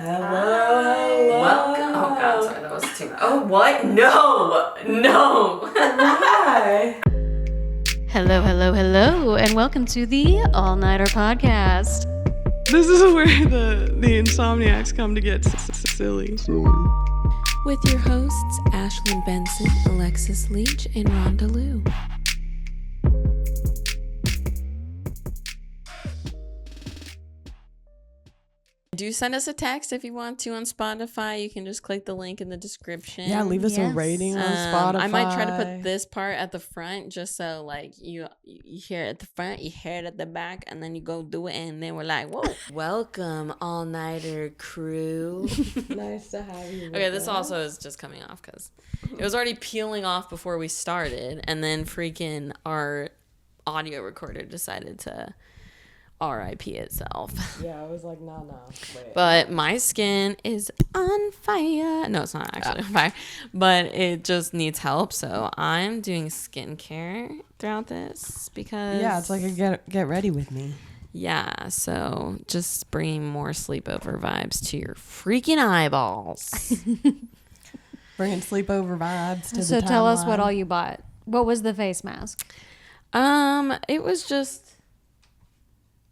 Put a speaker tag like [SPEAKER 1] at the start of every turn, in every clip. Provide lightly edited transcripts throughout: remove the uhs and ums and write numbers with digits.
[SPEAKER 1] Hello.
[SPEAKER 2] Welcome. Oh God, sorry, that was too. Oh what? No.
[SPEAKER 1] Why?
[SPEAKER 3] Hello, and welcome to the All Nighter Poscast.
[SPEAKER 1] This is where the insomniacs come to get silly.
[SPEAKER 3] With your hosts, Ashlyn Benson, Alexis Leach, and Rhonda Lou. Do send us a text if you want to on Spotify. You can just click the link in the description.
[SPEAKER 1] Yeah, leave us a rating on Spotify.
[SPEAKER 3] I might try to put this part at the front just so like you hear it at the front, you hear it at the back, and then you go do it, and then we're like, whoa. Welcome, All Nighter crew.
[SPEAKER 1] Nice to have you.
[SPEAKER 3] Okay, this also is just coming off because it was already peeling off before we started, and then freaking our audio recorder decided to RIP itself.
[SPEAKER 1] Yeah, I was like, nah, wait.
[SPEAKER 3] But my skin is on fire. No, it's not actually on fire, but it just needs help. So I'm doing skincare throughout this because
[SPEAKER 1] it's like a get ready with me.
[SPEAKER 3] Yeah, so just bringing more sleepover vibes to your freaking eyeballs.
[SPEAKER 1] Bringing sleepover vibes to the
[SPEAKER 4] So tell us what all you bought. What was the face mask?
[SPEAKER 3] It was just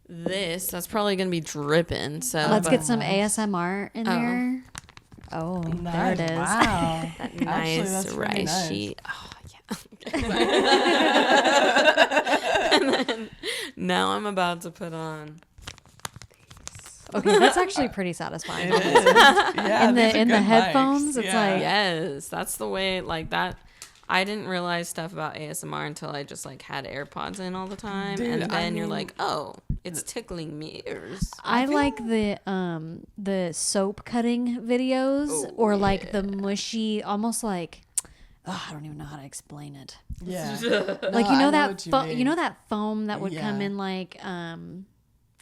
[SPEAKER 3] this. That's probably gonna be dripping. So
[SPEAKER 4] Let's get some ASMR in there. Oh,
[SPEAKER 1] Nice.
[SPEAKER 4] there it is.
[SPEAKER 1] Wow.
[SPEAKER 3] that
[SPEAKER 1] Actually,
[SPEAKER 3] nice
[SPEAKER 1] that's really
[SPEAKER 3] rice
[SPEAKER 1] nice.
[SPEAKER 3] sheet. Oh yeah. And then now I'm about to put on.
[SPEAKER 4] Okay, that's actually pretty satisfying.
[SPEAKER 1] It is. Yeah,
[SPEAKER 4] in
[SPEAKER 1] these are
[SPEAKER 4] the
[SPEAKER 1] good
[SPEAKER 4] headphones,
[SPEAKER 1] mics.
[SPEAKER 4] it's like-
[SPEAKER 3] Yes, that's the way. Like that. I didn't realize stuff about ASMR until I just like had AirPods in all the time,
[SPEAKER 1] Dude,
[SPEAKER 3] and
[SPEAKER 1] I
[SPEAKER 3] then you're
[SPEAKER 1] mean-
[SPEAKER 3] like, oh, it's tickling me ears.
[SPEAKER 4] I like the soap cutting videos or like the mushy, almost like I don't even know how to explain it.
[SPEAKER 1] Yeah.
[SPEAKER 4] Like
[SPEAKER 1] No,
[SPEAKER 4] you know
[SPEAKER 1] I
[SPEAKER 4] that
[SPEAKER 1] what you
[SPEAKER 4] you
[SPEAKER 1] mean.
[SPEAKER 4] know that foam that would come
[SPEAKER 1] Yeah.
[SPEAKER 4] in like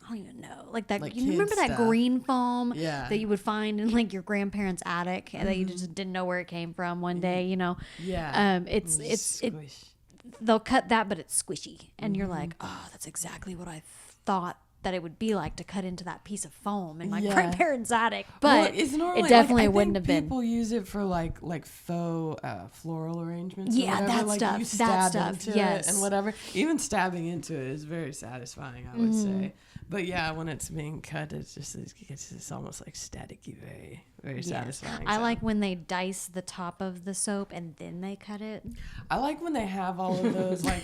[SPEAKER 4] I don't even know. Like that.
[SPEAKER 1] Like
[SPEAKER 4] You remember
[SPEAKER 1] kid
[SPEAKER 4] that
[SPEAKER 1] stuff.
[SPEAKER 4] green foam
[SPEAKER 1] Yeah.
[SPEAKER 4] that you would find in like your grandparents' attic and that you just didn't know where it came from one day, you know?
[SPEAKER 1] Yeah.
[SPEAKER 4] It's
[SPEAKER 1] Squish.
[SPEAKER 4] they'll cut that, but it's squishy. And you're
[SPEAKER 1] Mm-hmm.
[SPEAKER 4] like, oh, that's exactly what I thought that it would be like to cut into that piece of foam in my
[SPEAKER 1] Yeah.
[SPEAKER 4] grandparents' attic. But
[SPEAKER 1] Well, it's normally,
[SPEAKER 4] it definitely
[SPEAKER 1] like, I
[SPEAKER 4] wouldn't
[SPEAKER 1] think
[SPEAKER 4] have been.
[SPEAKER 1] People use it for like floral arrangements.
[SPEAKER 4] Yeah,
[SPEAKER 1] or whatever.
[SPEAKER 4] that
[SPEAKER 1] like
[SPEAKER 4] stuff,
[SPEAKER 1] You
[SPEAKER 4] that
[SPEAKER 1] stab
[SPEAKER 4] stuff,
[SPEAKER 1] into
[SPEAKER 4] yes.
[SPEAKER 1] it and whatever. Even stabbing into it is very satisfying, I would
[SPEAKER 4] Mm-hmm.
[SPEAKER 1] say. But yeah, when it's being cut, it's just almost like staticky, very satisfying.
[SPEAKER 4] I
[SPEAKER 1] So.
[SPEAKER 4] like when they dice the top of the soap and then they cut it.
[SPEAKER 1] I like when they have all of those like.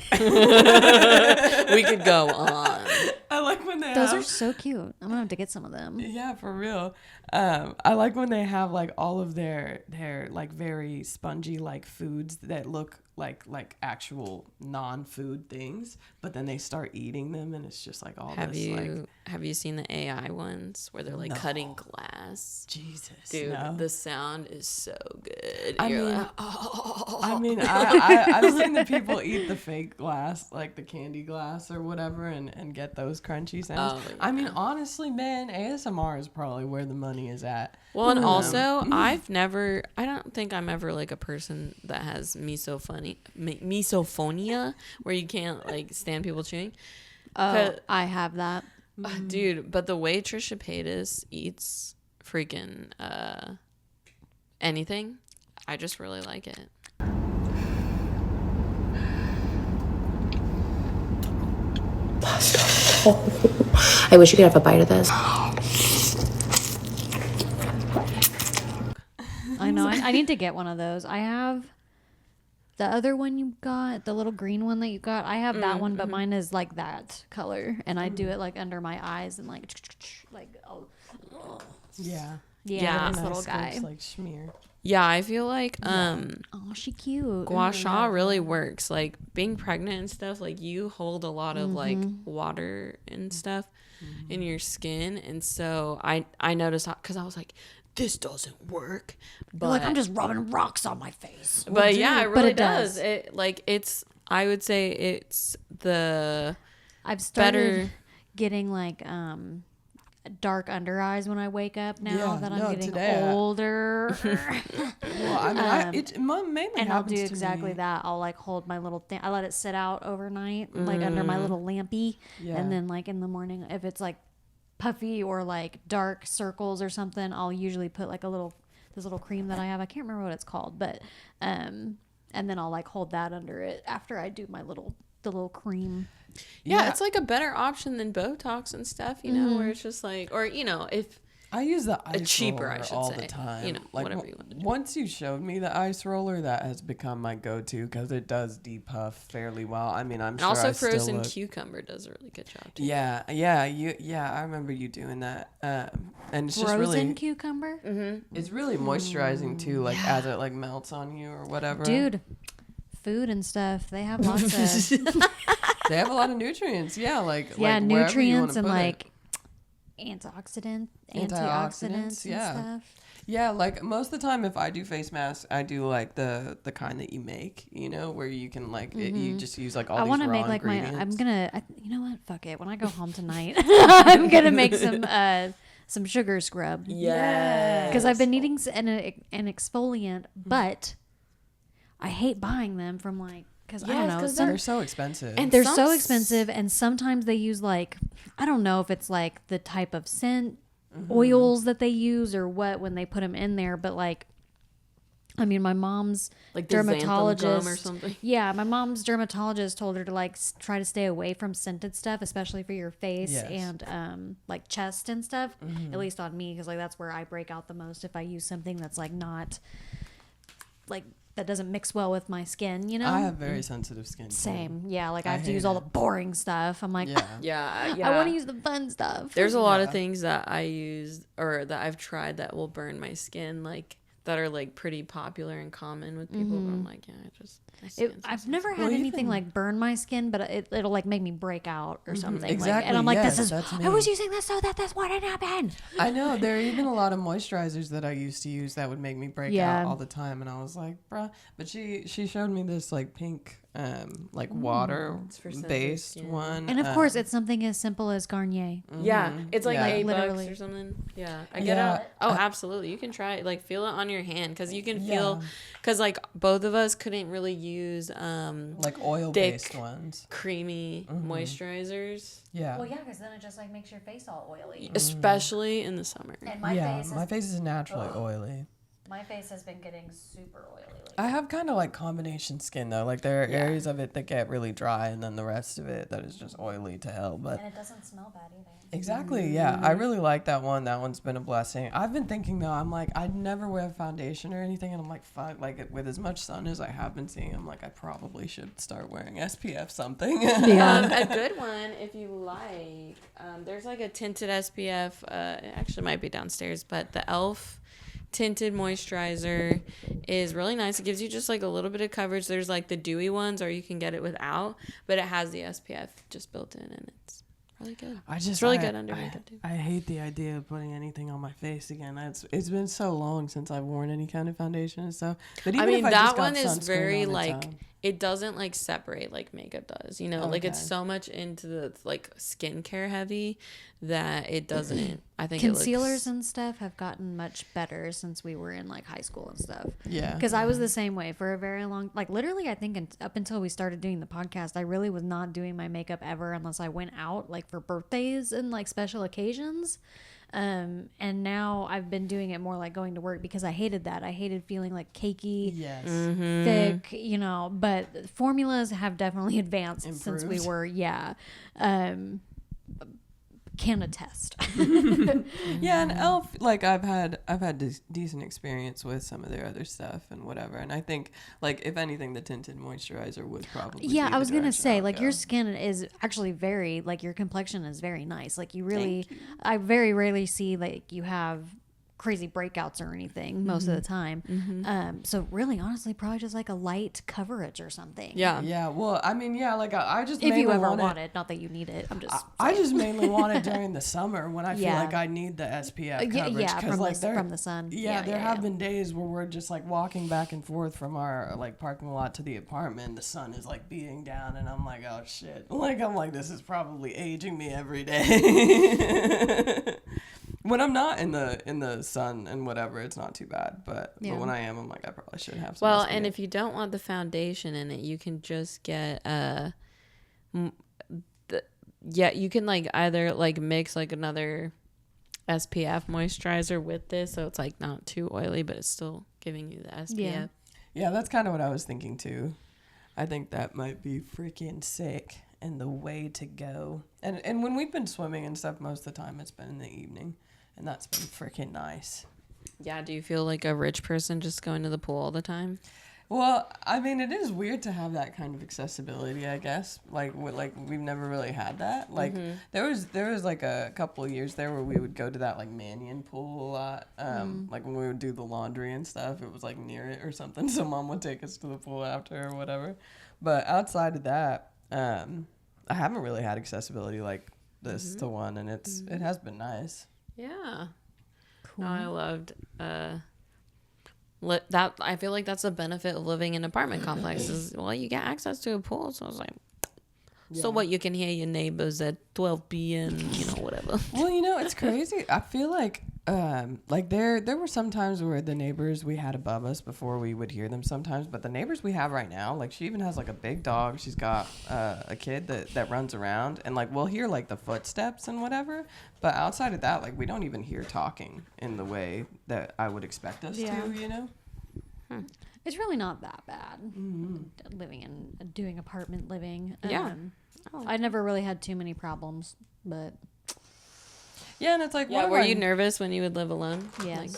[SPEAKER 3] We could go on.
[SPEAKER 1] I like when they
[SPEAKER 4] Those
[SPEAKER 1] have.
[SPEAKER 4] are so cute. I'm gonna have to get some of them.
[SPEAKER 1] Yeah, for real. I like when they have like all of their like very spongy like foods that look like actual non-food things, but then they start eating them and it's just like all
[SPEAKER 3] Have
[SPEAKER 1] this like
[SPEAKER 3] you seen the AI ones where they're like cutting glass?
[SPEAKER 1] Jesus.
[SPEAKER 3] Dude,
[SPEAKER 1] no.
[SPEAKER 3] the sound is so good.
[SPEAKER 1] I
[SPEAKER 3] You're
[SPEAKER 1] mean-
[SPEAKER 3] like, oh.
[SPEAKER 1] I mean, I've seen the people eat the fake glass, like the candy glass or whatever, and get those crunchy sounds.
[SPEAKER 3] Oh,
[SPEAKER 1] I mean, honestly, man, ASMR is probably where the money is at.
[SPEAKER 3] Well, and also, I don't think I'm ever like a person that has misophonia, where you can't like stand people chewing.
[SPEAKER 4] Oh, I have that.
[SPEAKER 3] Dude, but the way Trisha Paytas eats freaking anything, I just really like it.
[SPEAKER 2] I wish you could have a bite of this.
[SPEAKER 4] I know. I need to get one of those. I have the other one you got, the little green one that you got. I have that one, but mine is like that color, and I do it like under my eyes and like oh
[SPEAKER 1] Yeah.
[SPEAKER 4] yeah, this
[SPEAKER 1] Nice
[SPEAKER 4] little guy.
[SPEAKER 1] scrapes, like schmear.
[SPEAKER 3] Yeah, I feel like
[SPEAKER 4] Oh, she cute.
[SPEAKER 3] gua sha really works. Like being pregnant and stuff, like you hold a lot of like water and stuff in your skin, and so I noticed because I was like, this doesn't work, but
[SPEAKER 4] You're like, I'm just rubbing rocks on my face.
[SPEAKER 3] but yeah, it
[SPEAKER 4] but
[SPEAKER 3] really
[SPEAKER 4] it
[SPEAKER 3] does.
[SPEAKER 4] does.
[SPEAKER 3] It like it's I would say it's the
[SPEAKER 4] I've started
[SPEAKER 3] better.
[SPEAKER 4] getting like dark under eyes when I wake up now
[SPEAKER 1] Yeah,
[SPEAKER 4] that I'm
[SPEAKER 1] no,
[SPEAKER 4] getting
[SPEAKER 1] today,
[SPEAKER 4] older.
[SPEAKER 1] Well, I mean, it mainly
[SPEAKER 4] And I'll
[SPEAKER 1] happens
[SPEAKER 4] do
[SPEAKER 1] to
[SPEAKER 4] exactly
[SPEAKER 1] me.
[SPEAKER 4] that. I'll like hold my little thing. I let it sit out overnight, like under my little lampy.
[SPEAKER 1] Yeah.
[SPEAKER 4] And then like in the morning, if it's like puffy or like dark circles or something, I'll usually put like this little cream that I have. I can't remember what it's called, but and then I'll like hold that under it after I do the little cream.
[SPEAKER 3] Yeah, it's like a better option than Botox and stuff, you know, where it's just like, or if
[SPEAKER 1] I use the ice
[SPEAKER 3] cheaper,
[SPEAKER 1] roller
[SPEAKER 3] I should
[SPEAKER 1] all
[SPEAKER 3] say.
[SPEAKER 1] the time.
[SPEAKER 3] You know,
[SPEAKER 1] like,
[SPEAKER 3] whatever you want to do.
[SPEAKER 1] Once you showed me the ice roller, that has become my go-to because it does depuff fairly well. I mean, I'm
[SPEAKER 3] and
[SPEAKER 1] sure
[SPEAKER 3] also
[SPEAKER 1] I still
[SPEAKER 3] frozen
[SPEAKER 1] look...
[SPEAKER 3] cucumber does a really good job too.
[SPEAKER 1] Yeah, I remember you doing that. And it's just
[SPEAKER 4] Frozen
[SPEAKER 1] really...
[SPEAKER 4] cucumber?
[SPEAKER 1] It's really moisturizing too, like as it like melts on you or whatever.
[SPEAKER 4] Dude, food and stuff, they have lots of...
[SPEAKER 1] They have a lot of nutrients. Yeah, like
[SPEAKER 4] nutrients and like
[SPEAKER 1] antioxidants,
[SPEAKER 4] antioxidants and stuff.
[SPEAKER 1] Yeah, like most of the time if I do face masks, I do like the kind that you make, where you can like you just use like all these raw ingredients. I want to make like
[SPEAKER 4] you know what? Fuck it. When I go home tonight, I'm going to make some sugar scrub.
[SPEAKER 1] Yeah.
[SPEAKER 4] Because I've been needing an exfoliant, but I hate buying them from like, because I don't know.
[SPEAKER 1] They're so expensive.
[SPEAKER 4] And they're so expensive, and sometimes they use like, I don't know if it's like the type of scent oils that they use or what when they put them in there, but like, I mean, my mom's
[SPEAKER 3] like
[SPEAKER 4] dermatologist
[SPEAKER 3] or something.
[SPEAKER 4] Yeah, my mom's dermatologist told her to like try to stay away from scented stuff, especially for your face and like chest and stuff. At least on me, because like that's where I break out the most if I use something that's like not like that doesn't mix well with my skin,
[SPEAKER 1] I have very sensitive skin.
[SPEAKER 4] Same. Yeah, like I have to use all the boring stuff. I'm like,
[SPEAKER 3] yeah.
[SPEAKER 4] I want to use the fun stuff.
[SPEAKER 3] There's a lot of things that I use or that I've tried that will burn my skin, like that are like pretty popular and common with people. But I'm like,
[SPEAKER 4] I've never had anything like burn my skin, but it'll like make me break out or something.
[SPEAKER 1] Exactly.
[SPEAKER 4] Like, and I'm like,
[SPEAKER 1] I
[SPEAKER 4] was using this so that's what had happened.
[SPEAKER 1] I know. There are even a lot of moisturizers that I used to use that would make me break out all the time. And I was like, bruh. But she showed me this like pink, like water based one.
[SPEAKER 4] And of course, it's something as simple as Garnier.
[SPEAKER 3] Yeah. It's like $8
[SPEAKER 4] literally
[SPEAKER 3] or something. Yeah. I get it. Oh, absolutely. You can try it. Like feel it on your hand because you can feel, because like both of us couldn't really use
[SPEAKER 1] like oil based ones,
[SPEAKER 3] creamy moisturizers.
[SPEAKER 1] Yeah.
[SPEAKER 4] Well, yeah, because then it just like makes your face all oily,
[SPEAKER 3] especially in the summer.
[SPEAKER 4] And
[SPEAKER 1] my face is naturally oily.
[SPEAKER 4] My face has been getting super oily lately.
[SPEAKER 1] I have kind of like combination skin though. Like there are areas of it that get really dry, and then the rest of it that is just oily to hell. But
[SPEAKER 4] and it doesn't smell bad either.
[SPEAKER 1] Exactly. Yeah, I really like that one. That one's been a blessing. I've been thinking though. I'm like, I'd never wear foundation or anything, and I'm like, fuck. Like with as much sun as I have been seeing, I'm like, I probably should start wearing SPF something.
[SPEAKER 3] A good one if you like. There's like a tinted SPF. It actually might be downstairs, but the e.l.f. tinted moisturizer is really nice. It gives you just like a little bit of coverage. There's like the dewy ones, or you can get it without, but it has the SPF just built in, and it's really good. It's really good under makeup too.
[SPEAKER 1] I hate the idea of putting anything on my face again. It's been so long since I've worn any kind of foundation and stuff. But even if I
[SPEAKER 3] that
[SPEAKER 1] just got
[SPEAKER 3] one is
[SPEAKER 1] sunscreen
[SPEAKER 3] very
[SPEAKER 1] on
[SPEAKER 3] like
[SPEAKER 1] its own.
[SPEAKER 3] It doesn't like separate like makeup does, you know, like it's so much into the like skincare heavy that it doesn't. I think
[SPEAKER 4] concealers and stuff have gotten much better since we were in like high school and stuff.
[SPEAKER 1] Yeah,
[SPEAKER 4] because I was the same way for a very long, like literally, I think up until we started doing the podcast, I really was not doing my makeup ever unless I went out like for birthdays and like special occasions. And now I've been doing it more like going to work because I hated that. I hated feeling like cakey, thick, you know, but formulas have definitely advanced since we were, can attest.
[SPEAKER 1] Yeah, and e.l.f. like I've had decent experience with some of their other stuff and whatever, and I think like if anything the tinted moisturizer would probably be
[SPEAKER 4] I was gonna say like
[SPEAKER 1] go.
[SPEAKER 4] your skin is actually very like your complexion is very nice, like you really I very rarely see like you have crazy breakouts or anything most of the time. So really honestly probably just like a light coverage or something.
[SPEAKER 1] Well I mean like I just
[SPEAKER 4] if you ever want it, not that you need it, I'm just
[SPEAKER 1] I just mainly want it during the summer when I feel like I need the SPF coverage
[SPEAKER 4] from the sun.
[SPEAKER 1] There have been days where we're just like walking back and forth from our like parking lot to the apartment and the sun is like beating down and I'm like, oh shit, I'm like this is probably aging me every day. When I'm not in the sun and whatever, it's not too bad. But when I am, I'm like, I probably should have some.
[SPEAKER 3] Well,
[SPEAKER 1] SPF.
[SPEAKER 3] and if you don't want the foundation in it, you can just get you can like either like mix like another SPF moisturizer with this, so it's like not too oily, but it's still giving you the SPF.
[SPEAKER 1] Yeah, that's kind of what I was thinking too. I think that might be freaking sick and the way to go. And when we've been swimming and stuff, most of the time it's been in the evening, and that's been freaking nice.
[SPEAKER 3] Yeah, do you feel like a rich person just going to the pool all the time?
[SPEAKER 1] Well, I mean, it is weird to have that kind of accessibility, I guess. Like we've never really had that. Like there was like a couple of years there where we would go to that like Mannion pool a lot. Like when we would do the laundry and stuff, it was like near it or something. So mom would take us to the pool after or whatever. But outside of that, I haven't really had accessibility like this to one, and it has been nice.
[SPEAKER 3] Yeah.
[SPEAKER 4] Cool.
[SPEAKER 3] No, I loved that. I feel like that's a benefit of living in an apartment complexes. Well, you get access to a pool, so I was like, so what? You can hear your neighbors at 12 p.m. Whatever.
[SPEAKER 1] Well, it's crazy. I feel like there were some times where the neighbors we had above us before we would hear them sometimes, but the neighbors we have right now, like she even has like a big dog. She's got a kid that runs around, and like we'll hear like the footsteps and whatever, but outside of that, like we don't even hear talking in the way that I would expect us to.
[SPEAKER 4] It's really not that bad doing apartment living.
[SPEAKER 3] Yeah.
[SPEAKER 4] I never really had too many problems, but
[SPEAKER 1] yeah, and it's like,
[SPEAKER 3] Yeah, were you nervous when you would live alone?
[SPEAKER 4] yes.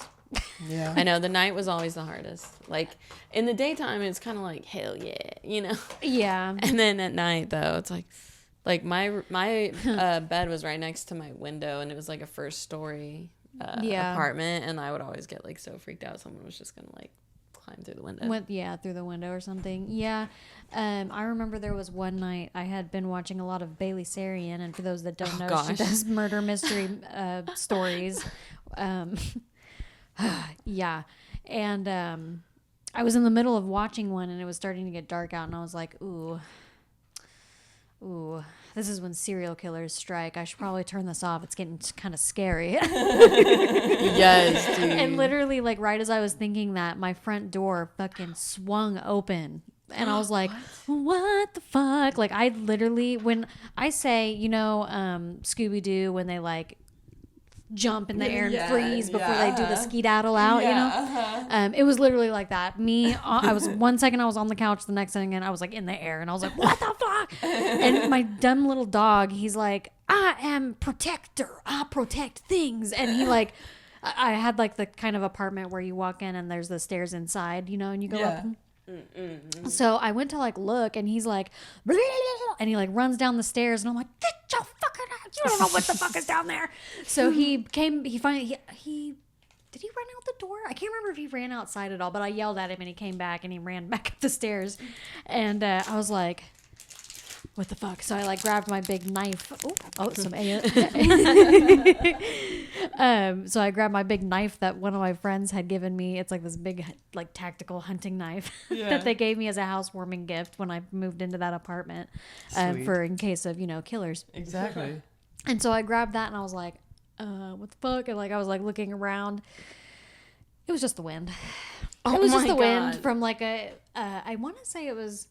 [SPEAKER 1] Yeah,
[SPEAKER 3] I know the night was always the hardest. Like in the daytime, it's kind of like hell yeah,
[SPEAKER 4] Yeah.
[SPEAKER 3] And then at night though, it's like my bed was right next to my window, and it was like a first story apartment, and I would always get like so freaked out someone was just gonna like climb through the window. Through the window
[SPEAKER 4] or something. Yeah. I remember there was one night I had been watching a lot of Bailey Sarian, and for those that don't know, she does murder mystery stories. Yeah. And I was in the middle of watching one, and it was starting to get dark out, and I was like, ooh, this is when serial killers strike. I should probably turn this off. It's getting kind of scary.
[SPEAKER 3] Yes, dude.
[SPEAKER 4] And literally, like, right as I was thinking that, my front door fucking swung open. And I was like, what the fuck? Like, I literally, when I say, Scooby-Doo, when they, like, jump in the air and freeze before they do the skedaddle out, it was literally like that. I was 1 second I was on the couch, the next second I was like in the air, and I was like, what the fuck? And my dumb little dog, he's like, I am protector, I protect things. And he like, I had like the kind of apartment where you walk in and there's the stairs inside, and you go up. So I went to like look, and he's like, blah, blah, blah, and he like runs down the stairs, and I'm like, get your fucking out! You don't know what the fuck is down there. So he finally did he run out the door? I can't remember if he ran outside at all, but I yelled at him, and he came back, and he ran back up the stairs, and I was like, what the fuck? So I like grabbed my big knife. So I grabbed my big knife that one of my friends had given me. It's like this big like tactical hunting knife that they gave me as a housewarming gift when I moved into that apartment for in case of, killers.
[SPEAKER 1] Exactly.
[SPEAKER 4] And so I grabbed that, and I was like, what the fuck? And like I was like looking around. It was just the wind. It was just the wind from like I want to say it was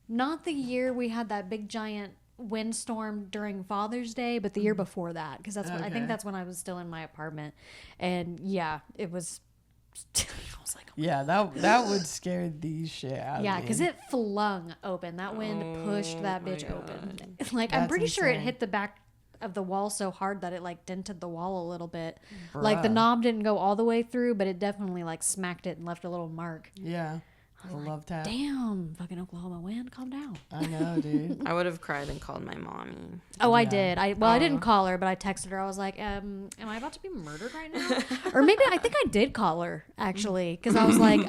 [SPEAKER 4] not the year we had that big giant windstorm during Father's Day, but the year before that, because that's when I think that's when I was still in my apartment, and yeah, it was. I was like, oh
[SPEAKER 1] that would scare the shit out of me.
[SPEAKER 4] Yeah, because it flung open. That wind pushed that bitch open. Like
[SPEAKER 1] That's
[SPEAKER 4] I'm pretty sure it
[SPEAKER 1] insane.
[SPEAKER 4] hit the back of the wall so hard that it like dented the wall a little bit. Like the knob didn't go all the way through, but it definitely like smacked it and left a little mark.
[SPEAKER 1] Yeah. I love that.
[SPEAKER 4] Damn, fucking Oklahoma wind, calm down.
[SPEAKER 1] I know, dude.
[SPEAKER 3] I would have cried and called my mommy.
[SPEAKER 4] Oh, I did. I didn't call her, but I texted her. I was like, am I about to be murdered right now? Or maybe I think I did call her, actually, because I was like,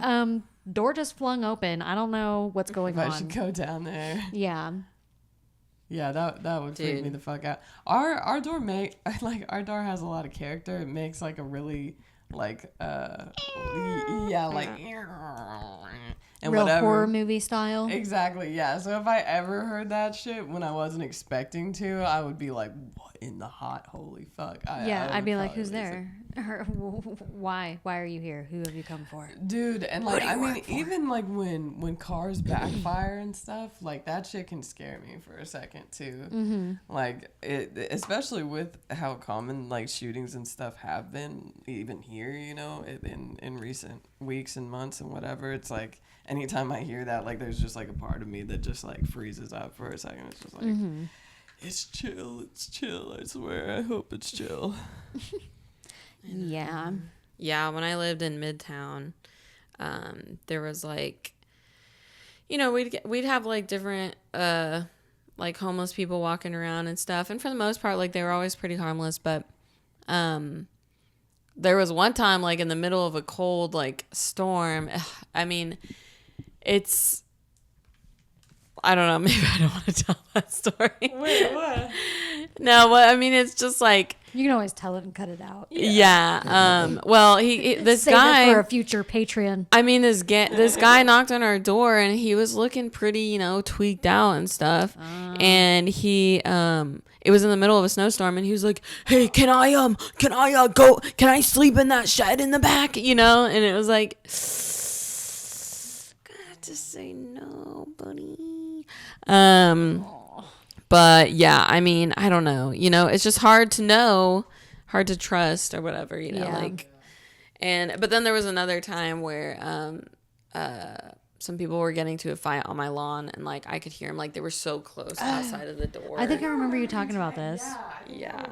[SPEAKER 4] door just flung open. I don't know what's going on.
[SPEAKER 1] I should go down there.
[SPEAKER 4] Yeah.
[SPEAKER 1] Yeah, that would freak me the fuck out. Our door our door has a lot of character. It makes like a really like and
[SPEAKER 4] real
[SPEAKER 1] whatever.
[SPEAKER 4] horror movie style.
[SPEAKER 1] Exactly, yeah. So if I ever heard that shit when I wasn't expecting to, I would be like, what in the hot holy fuck?
[SPEAKER 4] I'd be like, who's there? Why? Why are you here? Who have you come for?
[SPEAKER 1] Dude, and like I mean, even like when cars backfire and stuff, like that shit can scare me for a second too. Mm-hmm. Like it, especially with how common like shootings and stuff have been, even here, you know, in recent weeks and months and whatever. It's like anytime I hear that, like there's just like a part of me that just like freezes up for a second. It's just like, it's chill. I swear. I hope it's chill.
[SPEAKER 4] Yeah.
[SPEAKER 3] Yeah, when I lived in Midtown, there was like, you know, we'd have like different like homeless people walking around and stuff, and for the most part, like they were always pretty harmless. But there was one time, like in the middle of a cold like storm. I mean, it's. I don't know. Maybe I don't want to tell that story.
[SPEAKER 1] Wait, what?
[SPEAKER 3] No, but I mean, it's just like.
[SPEAKER 4] You can always tell it and cut it out.
[SPEAKER 3] Yeah. Well, this
[SPEAKER 4] Save
[SPEAKER 3] guy
[SPEAKER 4] it for a future Patreon.
[SPEAKER 3] I mean, this guy knocked on our door and he was looking pretty, you know, tweaked out and stuff. And he it was in the middle of a snowstorm and he was like, "Hey, can I sleep in that shed in the back?" You know, and it was like, got to say no, buddy. But yeah, I mean, I don't know. You know, it's just hard to know, hard to trust or whatever, you know, like. But then there was another time where some people were getting to a fight on my lawn and like I could hear them, like they were so close outside of the door.
[SPEAKER 4] I think I remember you talking about this.
[SPEAKER 3] Yeah.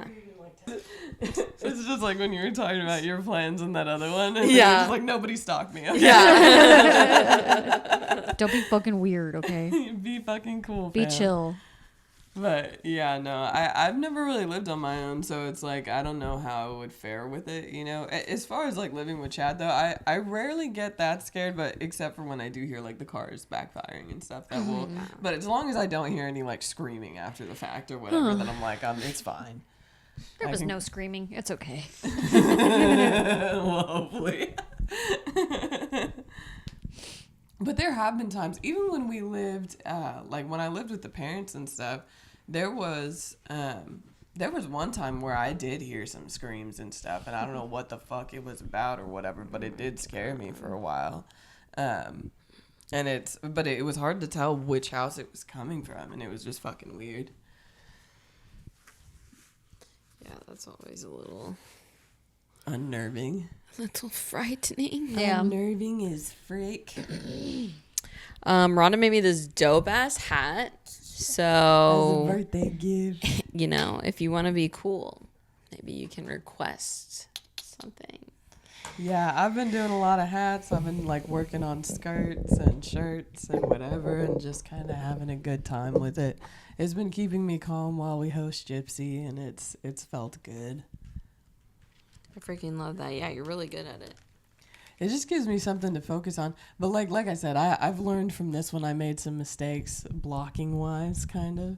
[SPEAKER 1] It's just like when you were talking about your plans and that other one. And
[SPEAKER 3] Yeah.
[SPEAKER 1] just like nobody stalked me. Okay?
[SPEAKER 3] Yeah.
[SPEAKER 4] Don't be fucking weird, okay?
[SPEAKER 1] Be fucking cool.
[SPEAKER 4] Be
[SPEAKER 1] fam.
[SPEAKER 4] chill.
[SPEAKER 1] But yeah, no, I've never really lived on my own, so it's like I don't know how I would fare with it, you know. As far as like living with Chad though, I rarely get that scared, but except for when I do hear like the cars backfiring and stuff, that will. But as long as I don't hear any like screaming after the fact or whatever, then I'm like, it's fine.
[SPEAKER 4] There was no screaming. It's okay.
[SPEAKER 1] Well, hopefully. But there have been times, even when we lived, like when I lived with the parents and stuff, there was one time where I did hear some screams and stuff, and I don't know what the fuck it was about or whatever, but it did scare me for a while. But it was hard to tell which house it was coming from, and it was just fucking weird.
[SPEAKER 3] Yeah, that's always a little
[SPEAKER 1] Unnerving.
[SPEAKER 3] frightening.
[SPEAKER 4] Yeah.
[SPEAKER 1] Unnerving as frick.
[SPEAKER 3] Rhonda made me this dope ass hat.
[SPEAKER 1] As a
[SPEAKER 3] So,
[SPEAKER 1] birthday gift.
[SPEAKER 3] you know, if you want to be cool, maybe you can request something.
[SPEAKER 1] Yeah, I've been doing a lot of hats. I've been like working on skirts and shirts and whatever, and just kind of having a good time with it. It's been keeping me calm while we host Gypsy, and it's felt good.
[SPEAKER 3] I freaking love that. Yeah, you're really good at it.
[SPEAKER 1] It just gives me something to focus on. But like I said, I've learned from this one. I made some mistakes blocking wise, kind of.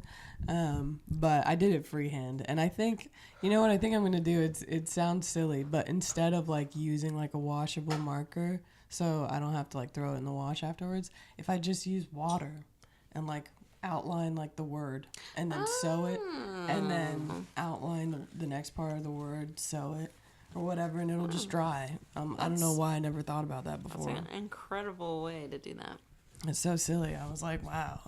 [SPEAKER 1] But I did it freehand, and I think, you know what I think I'm gonna do? It sounds silly, but instead of like using like a washable marker, so I don't have to like throw it in the wash afterwards, if I just use water and like outline like the word and then sew it, and then outline the next part of the word, sew it or whatever, and it'll just dry. I don't know why I never thought about that before.
[SPEAKER 3] That's an incredible way to do that.
[SPEAKER 1] It's so silly. I was like, wow.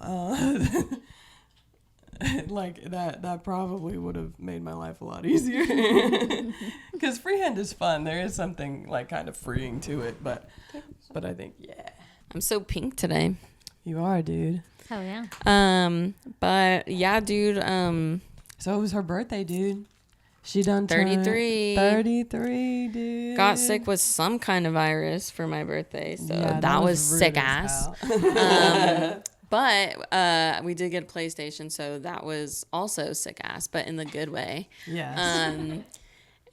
[SPEAKER 1] Like that probably would have made my life a lot easier. Because freehand is fun. There is something like kind of freeing to it, but I think, yeah.
[SPEAKER 3] I'm so pink today.
[SPEAKER 1] You are, dude.
[SPEAKER 4] Hell yeah.
[SPEAKER 3] But yeah, dude.
[SPEAKER 1] So it was her birthday, dude. She done
[SPEAKER 3] 33.
[SPEAKER 1] 33, dude.
[SPEAKER 3] Got sick with some kind of virus for my birthday, so
[SPEAKER 1] Yeah,
[SPEAKER 3] that was
[SPEAKER 1] rude
[SPEAKER 3] sick
[SPEAKER 1] as
[SPEAKER 3] ass. But we did get a PlayStation, so that was also sick ass, but in the good way.
[SPEAKER 1] Yes.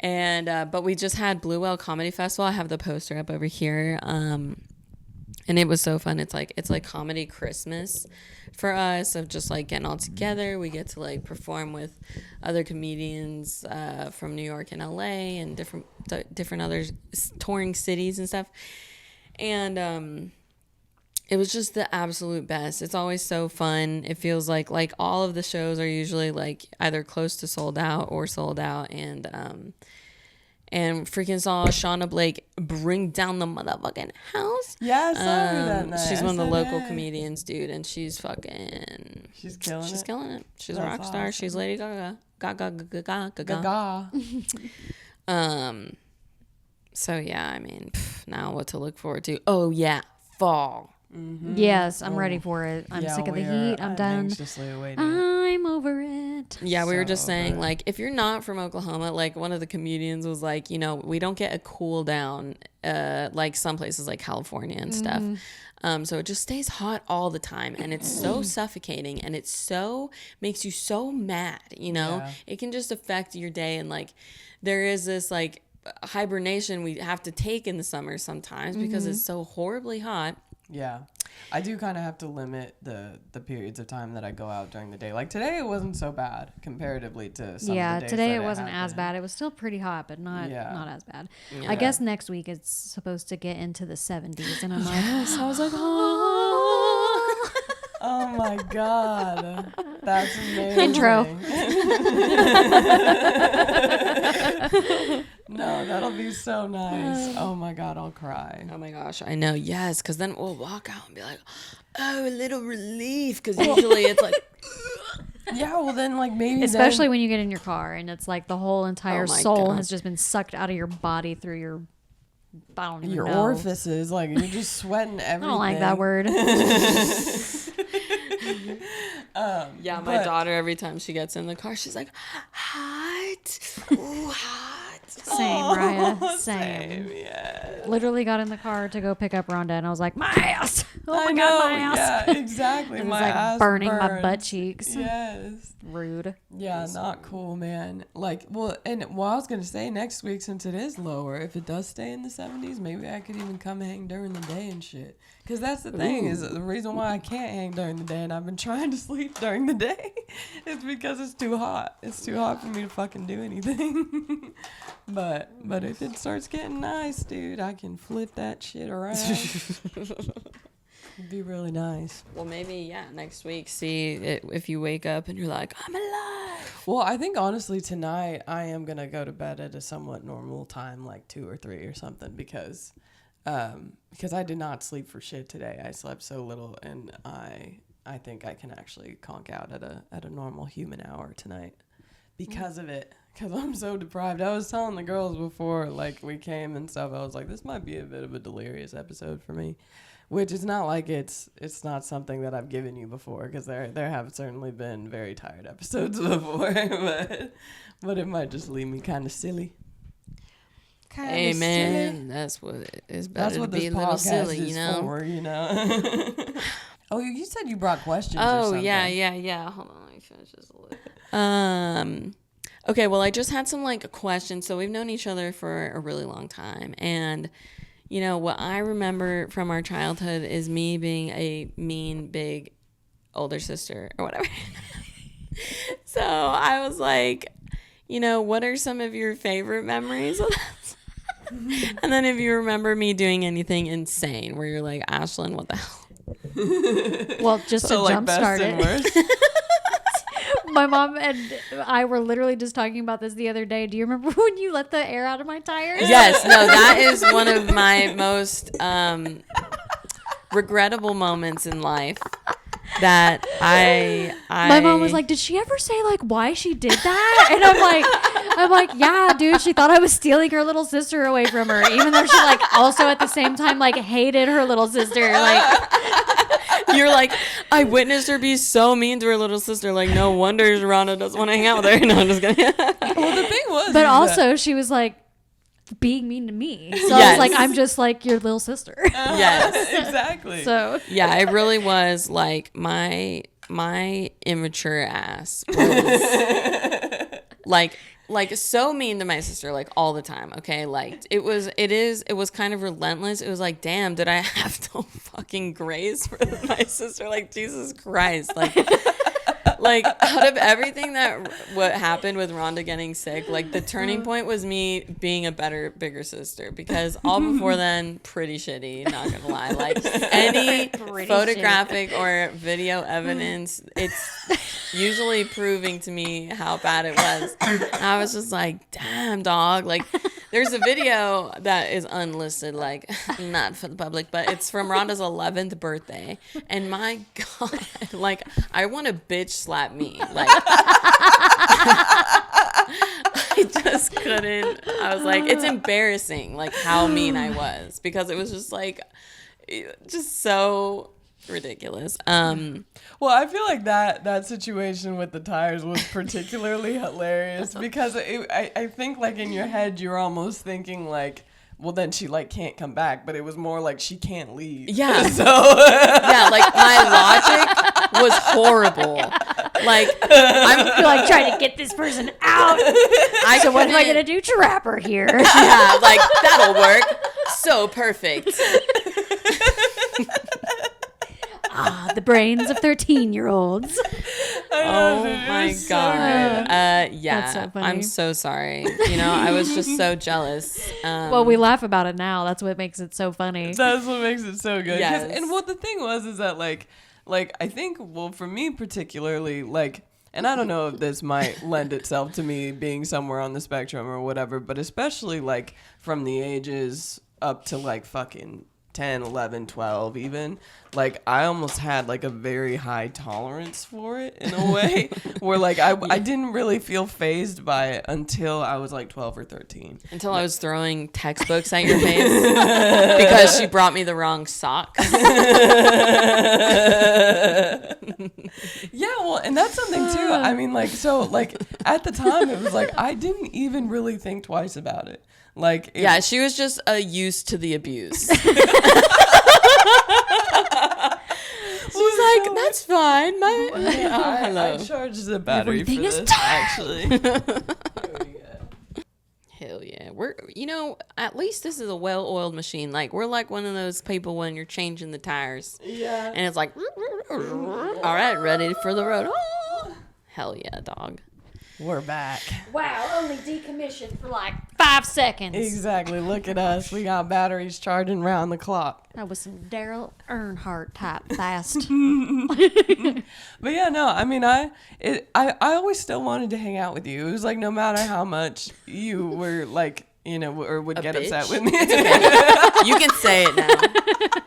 [SPEAKER 3] But we just had Blue Whale Comedy Festival. I have the poster up over here. And it was so fun. It's like comedy Christmas for us, of just like getting all together. We get to like perform with other comedians from New York and LA and different other touring cities and stuff. And it was just the absolute best. It's always so fun. It feels like all of the shows are usually like either close to sold out or sold out, and and freaking saw Shauna Blake bring down the motherfucking house.
[SPEAKER 1] Yeah, I saw her that night.
[SPEAKER 3] She's
[SPEAKER 1] I
[SPEAKER 3] one of the
[SPEAKER 1] said,
[SPEAKER 3] local
[SPEAKER 1] hey.
[SPEAKER 3] comedians, dude, and she's fucking...
[SPEAKER 1] She's killing it.
[SPEAKER 3] She's killing it. She's a
[SPEAKER 1] That's
[SPEAKER 3] rock star.
[SPEAKER 1] awesome.
[SPEAKER 3] She's Lady Gaga. Gaga.
[SPEAKER 1] Gaga.
[SPEAKER 3] So yeah, I mean, now what to look forward to? Oh yeah, fall.
[SPEAKER 4] Yes, I'm ready for it. I'm sick of the heat. I'm done.
[SPEAKER 1] Anxiously awaiting.
[SPEAKER 4] I'm over it.
[SPEAKER 3] Yeah, we were just
[SPEAKER 1] So
[SPEAKER 3] saying,
[SPEAKER 1] good.
[SPEAKER 3] like, if you're not from Oklahoma, like, one of the comedians was like, you know, we don't get a cool down, like some places like California and stuff. So it just stays hot all the time, and it's so suffocating, and it so makes you so mad, you know?
[SPEAKER 1] Yeah.
[SPEAKER 3] It can just affect your day, and like, there is this like hibernation we have to take in the summer sometimes because it's so horribly hot.
[SPEAKER 1] Yeah. I do kind of have to limit the periods of time that I go out during the day. Like today, it wasn't so bad comparatively to some of the days
[SPEAKER 4] today
[SPEAKER 1] that
[SPEAKER 4] it wasn't as
[SPEAKER 1] happened.
[SPEAKER 4] bad. It was still pretty hot, but not as bad.
[SPEAKER 3] Yeah.
[SPEAKER 4] I guess next week it's supposed to get into the 70s, and I'm like, I was like, oh.
[SPEAKER 1] Oh my god, that's amazing.
[SPEAKER 4] Intro.
[SPEAKER 1] No, that'll be so nice. Oh my god, I'll cry.
[SPEAKER 3] Oh my gosh, I know. Yes, because then we'll walk out and be like, oh, a little relief. Because usually it's like,
[SPEAKER 1] Yeah, well then like maybe
[SPEAKER 4] Especially when you get in your car and it's like the whole entire
[SPEAKER 3] Oh my
[SPEAKER 4] soul
[SPEAKER 3] God.
[SPEAKER 4] has just been sucked out of your body through your, I don't even
[SPEAKER 1] your
[SPEAKER 4] know.
[SPEAKER 1] orifices, like you're just sweating everything.
[SPEAKER 4] I don't like that word.
[SPEAKER 3] yeah, my
[SPEAKER 1] But-
[SPEAKER 3] daughter, every time she gets in the car, she's like, hot. Ooh, hot.
[SPEAKER 4] Same, Raya. Same.
[SPEAKER 1] Yeah.
[SPEAKER 4] Literally got in the car to go pick up Rhonda, and I was like, my ass. Oh my
[SPEAKER 1] I
[SPEAKER 4] God,
[SPEAKER 1] know.
[SPEAKER 4] my ass.
[SPEAKER 1] Yeah, exactly.
[SPEAKER 4] And
[SPEAKER 1] My
[SPEAKER 4] it's like
[SPEAKER 1] ass
[SPEAKER 4] burning my
[SPEAKER 1] burns.
[SPEAKER 4] butt cheeks.
[SPEAKER 1] Yes.
[SPEAKER 4] Rude.
[SPEAKER 1] Yeah, not cool, man. Like, well, and well, I was gonna say next week, since it is lower, if it does stay in the 70s, maybe I could even come hang during the day and shit. Cause that's the thing, is the reason why I can't hang during the day, and I've been trying to sleep during the day, is because it's too hot. It's too hot for me to fucking do anything. but if it starts getting nice, dude, I can flip that shit around. It'd be really nice.
[SPEAKER 3] Well, maybe, yeah, next week, see if you wake up and you're like, I'm alive.
[SPEAKER 1] Well, I think honestly tonight I am gonna go to bed at a somewhat normal time, like 2 or 3 or something, because I did not sleep for shit today. I slept so little, and I think I can actually conk out at a normal human hour tonight because of it. Because I'm so deprived. I was telling the girls before, like we came and stuff. I was like, this might be a bit of a delirious episode for me. Which is not like it's not something that I've given you before, because there have certainly been very tired episodes before, but it might just leave me kind of silly.
[SPEAKER 3] Hey, man, that's what it is. Better
[SPEAKER 1] That's what
[SPEAKER 3] to be
[SPEAKER 1] this
[SPEAKER 3] a little
[SPEAKER 1] podcast
[SPEAKER 3] silly,
[SPEAKER 1] is
[SPEAKER 3] you know?
[SPEAKER 1] for, you know. Oh, you said you brought questions. or
[SPEAKER 3] Oh,
[SPEAKER 1] something.
[SPEAKER 3] yeah. Hold on, let me finish this a little. Okay, well, I just had some like questions. So we've known each other for a really long time, and you know what I remember from our childhood is me being a mean, big older sister or whatever. So I was like, you know, what are some of your favorite memories of this? And then if you remember me doing anything insane where you're like, Ashlyn, what the hell?
[SPEAKER 4] Well, just
[SPEAKER 1] So
[SPEAKER 4] to
[SPEAKER 1] like best
[SPEAKER 4] jumpstart
[SPEAKER 1] and
[SPEAKER 4] it.
[SPEAKER 1] worst.
[SPEAKER 4] My mom and I were literally just talking about this the other day. Do you remember when you let the air out of my tires?
[SPEAKER 3] Yes, no, that is one of my most regrettable moments in life. That I
[SPEAKER 4] My mom was like, "Did she ever say like why she did that?" And I'm like, "Yeah, dude. She thought I was stealing her little sister away from her, even though she like also at the same time like hated her little sister. Like,
[SPEAKER 3] you're like, I witnessed her be so mean to her little sister. Like, no wonder Rhonda doesn't want to hang out with her. No, I'm just kidding.
[SPEAKER 1] Well, the thing was,
[SPEAKER 4] but
[SPEAKER 1] is
[SPEAKER 4] also she was like being mean to me. So I
[SPEAKER 3] Yes.
[SPEAKER 4] was like, I'm just like your little sister.
[SPEAKER 3] Yes.
[SPEAKER 1] exactly.
[SPEAKER 4] So
[SPEAKER 3] Yeah, it really was like my immature ass was like so mean to my sister, like all the time. Okay, like it was kind of relentless. It was like, damn, did I have no fucking grace for my sister? Like, Jesus Christ, like out of everything that what happened with Rhonda getting sick, like the turning point was me being a better, bigger sister, because all before then, pretty shitty, not gonna lie. Like any
[SPEAKER 4] Pretty
[SPEAKER 3] photographic or video evidence, it's usually proving to me how bad it was. And I was just like, damn, dog. Like There's a video that is unlisted, like not for the public, but it's from Rhonda's 11th birthday. And my God, like I want to bitch slap me. Like I just couldn't. I was like, it's embarrassing, like how mean I was, because it was just like, just so ridiculous.
[SPEAKER 1] Well, I feel like that situation with the tires was particularly hilarious because I think like in your head you're almost thinking like, well then she like can't come back, but it was more like she can't leave.
[SPEAKER 3] Yeah.
[SPEAKER 1] So
[SPEAKER 3] Yeah, like my logic was horrible. Like
[SPEAKER 4] I feel like trying to get this person out. So what am I gonna do? Trap her here.
[SPEAKER 3] Yeah, like that'll work. So perfect.
[SPEAKER 4] The brains of 13-year-olds.
[SPEAKER 3] Oh my God. Yeah.
[SPEAKER 4] That's so funny.
[SPEAKER 3] I'm so sorry. You know, I was just so jealous.
[SPEAKER 4] Well, we laugh about it now. That's what makes it so funny.
[SPEAKER 1] that's what makes it so good.
[SPEAKER 3] Yes.
[SPEAKER 1] And what the thing was is that like I think, well, for me particularly, like, and I don't know if this might lend itself to me being somewhere on the spectrum or whatever, but especially like from the ages up to like fucking 10, 11, 12 even, like I almost had like a very high tolerance for it in a way where like I didn't really feel fazed by it until I was like 12 or 13.
[SPEAKER 3] Until I was throwing textbooks at your face because she brought me the wrong socks.
[SPEAKER 1] Yeah, well, and that's something too. I mean, like, so like at the time it was like I didn't even really think twice about it. Like,
[SPEAKER 3] Yeah, she was just used to the abuse. She's like, that's fine.
[SPEAKER 1] I charged the battery
[SPEAKER 4] Everything
[SPEAKER 1] for
[SPEAKER 4] is
[SPEAKER 1] this, actually.
[SPEAKER 3] Hell yeah. We're, you know, at least this is a well-oiled machine. Like, we're like one of those people when you're changing the tires.
[SPEAKER 1] Yeah.
[SPEAKER 3] And it's like, all right, ready for the road. Oh, hell yeah, dog.
[SPEAKER 1] We're back.
[SPEAKER 4] Wow, only decommissioned for like 5 seconds.
[SPEAKER 1] Exactly. Look at us. We got batteries charging round the clock.
[SPEAKER 4] That was some Daryl Earnhardt type fast.
[SPEAKER 1] But yeah, no, I mean, I always still wanted to hang out with you. It was like no matter how much you were like, you know, or would get
[SPEAKER 3] bitch?
[SPEAKER 1] upset with me.
[SPEAKER 3] You can say it now.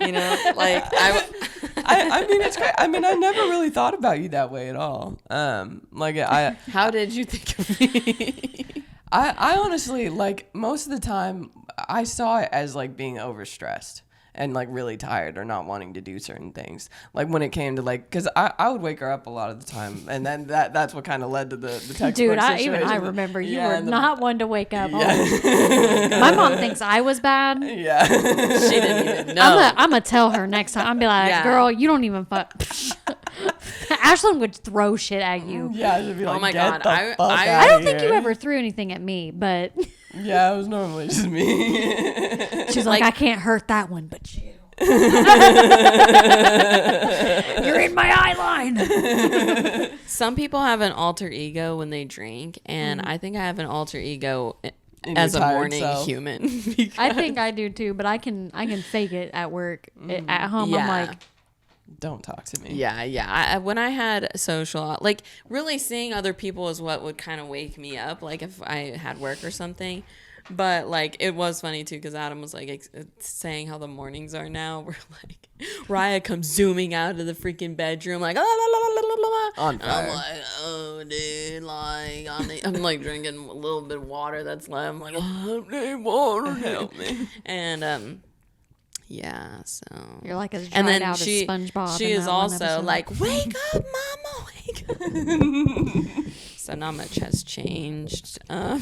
[SPEAKER 3] You know, like,
[SPEAKER 1] I mean, it's great. I mean, I never really thought about you that way at all. Like
[SPEAKER 3] how did you think of me?
[SPEAKER 1] I honestly, like, most of the time I saw it as like being overstressed and like really tired or not wanting to do certain things. Like when it came to like, because I would wake her up a lot of the time, and then that's what kind of led to the textbook
[SPEAKER 4] Dude,
[SPEAKER 1] situation.
[SPEAKER 4] I remember you
[SPEAKER 1] Yeah,
[SPEAKER 4] were
[SPEAKER 1] and
[SPEAKER 4] not one to wake up. My mom thinks I was bad.
[SPEAKER 1] Yeah.
[SPEAKER 3] She didn't even know.
[SPEAKER 4] I'm gonna tell her next time. I'm be like,
[SPEAKER 3] Yeah.
[SPEAKER 4] girl, you don't even fuck. Ashlyn would throw shit at you.
[SPEAKER 1] Yeah, she'd be like,
[SPEAKER 3] my
[SPEAKER 1] get
[SPEAKER 3] God,
[SPEAKER 1] the fuck
[SPEAKER 3] I
[SPEAKER 1] out
[SPEAKER 4] I don't
[SPEAKER 1] of
[SPEAKER 4] think you
[SPEAKER 1] here.
[SPEAKER 4] ever threw anything at me, but
[SPEAKER 1] Yeah, it was normally just me.
[SPEAKER 4] she's like, I can't hurt that one, but you. You're in my eye line.
[SPEAKER 3] Some people have an alter ego when they drink, and I think I have an alter ego
[SPEAKER 1] In
[SPEAKER 3] as
[SPEAKER 1] your
[SPEAKER 3] a
[SPEAKER 1] tired
[SPEAKER 3] morning
[SPEAKER 1] self.
[SPEAKER 3] human.
[SPEAKER 4] I think I do too, but I can fake it at work. At home, I'm
[SPEAKER 3] Yeah.
[SPEAKER 4] like,
[SPEAKER 1] Don't talk to me.
[SPEAKER 3] Yeah. When I had social, like really seeing other people is what would kind of wake me up, like if I had work or something. But like it was funny too because Adam was like saying how the mornings are now. Where like Raya comes zooming out of the freaking bedroom like
[SPEAKER 1] On
[SPEAKER 3] and
[SPEAKER 1] fire.
[SPEAKER 3] I'm like, oh dude, like I'm like drinking a little bit of water that's left. I'm like, oh, I need water, help me. And yeah, so
[SPEAKER 4] you're like as
[SPEAKER 3] and
[SPEAKER 4] dried
[SPEAKER 3] then
[SPEAKER 4] out
[SPEAKER 3] she
[SPEAKER 4] as SpongeBob.
[SPEAKER 3] she
[SPEAKER 4] in
[SPEAKER 3] is
[SPEAKER 4] that one
[SPEAKER 3] also
[SPEAKER 4] episode.
[SPEAKER 3] like, wake up, mama, wake up. So not much has changed.
[SPEAKER 1] No,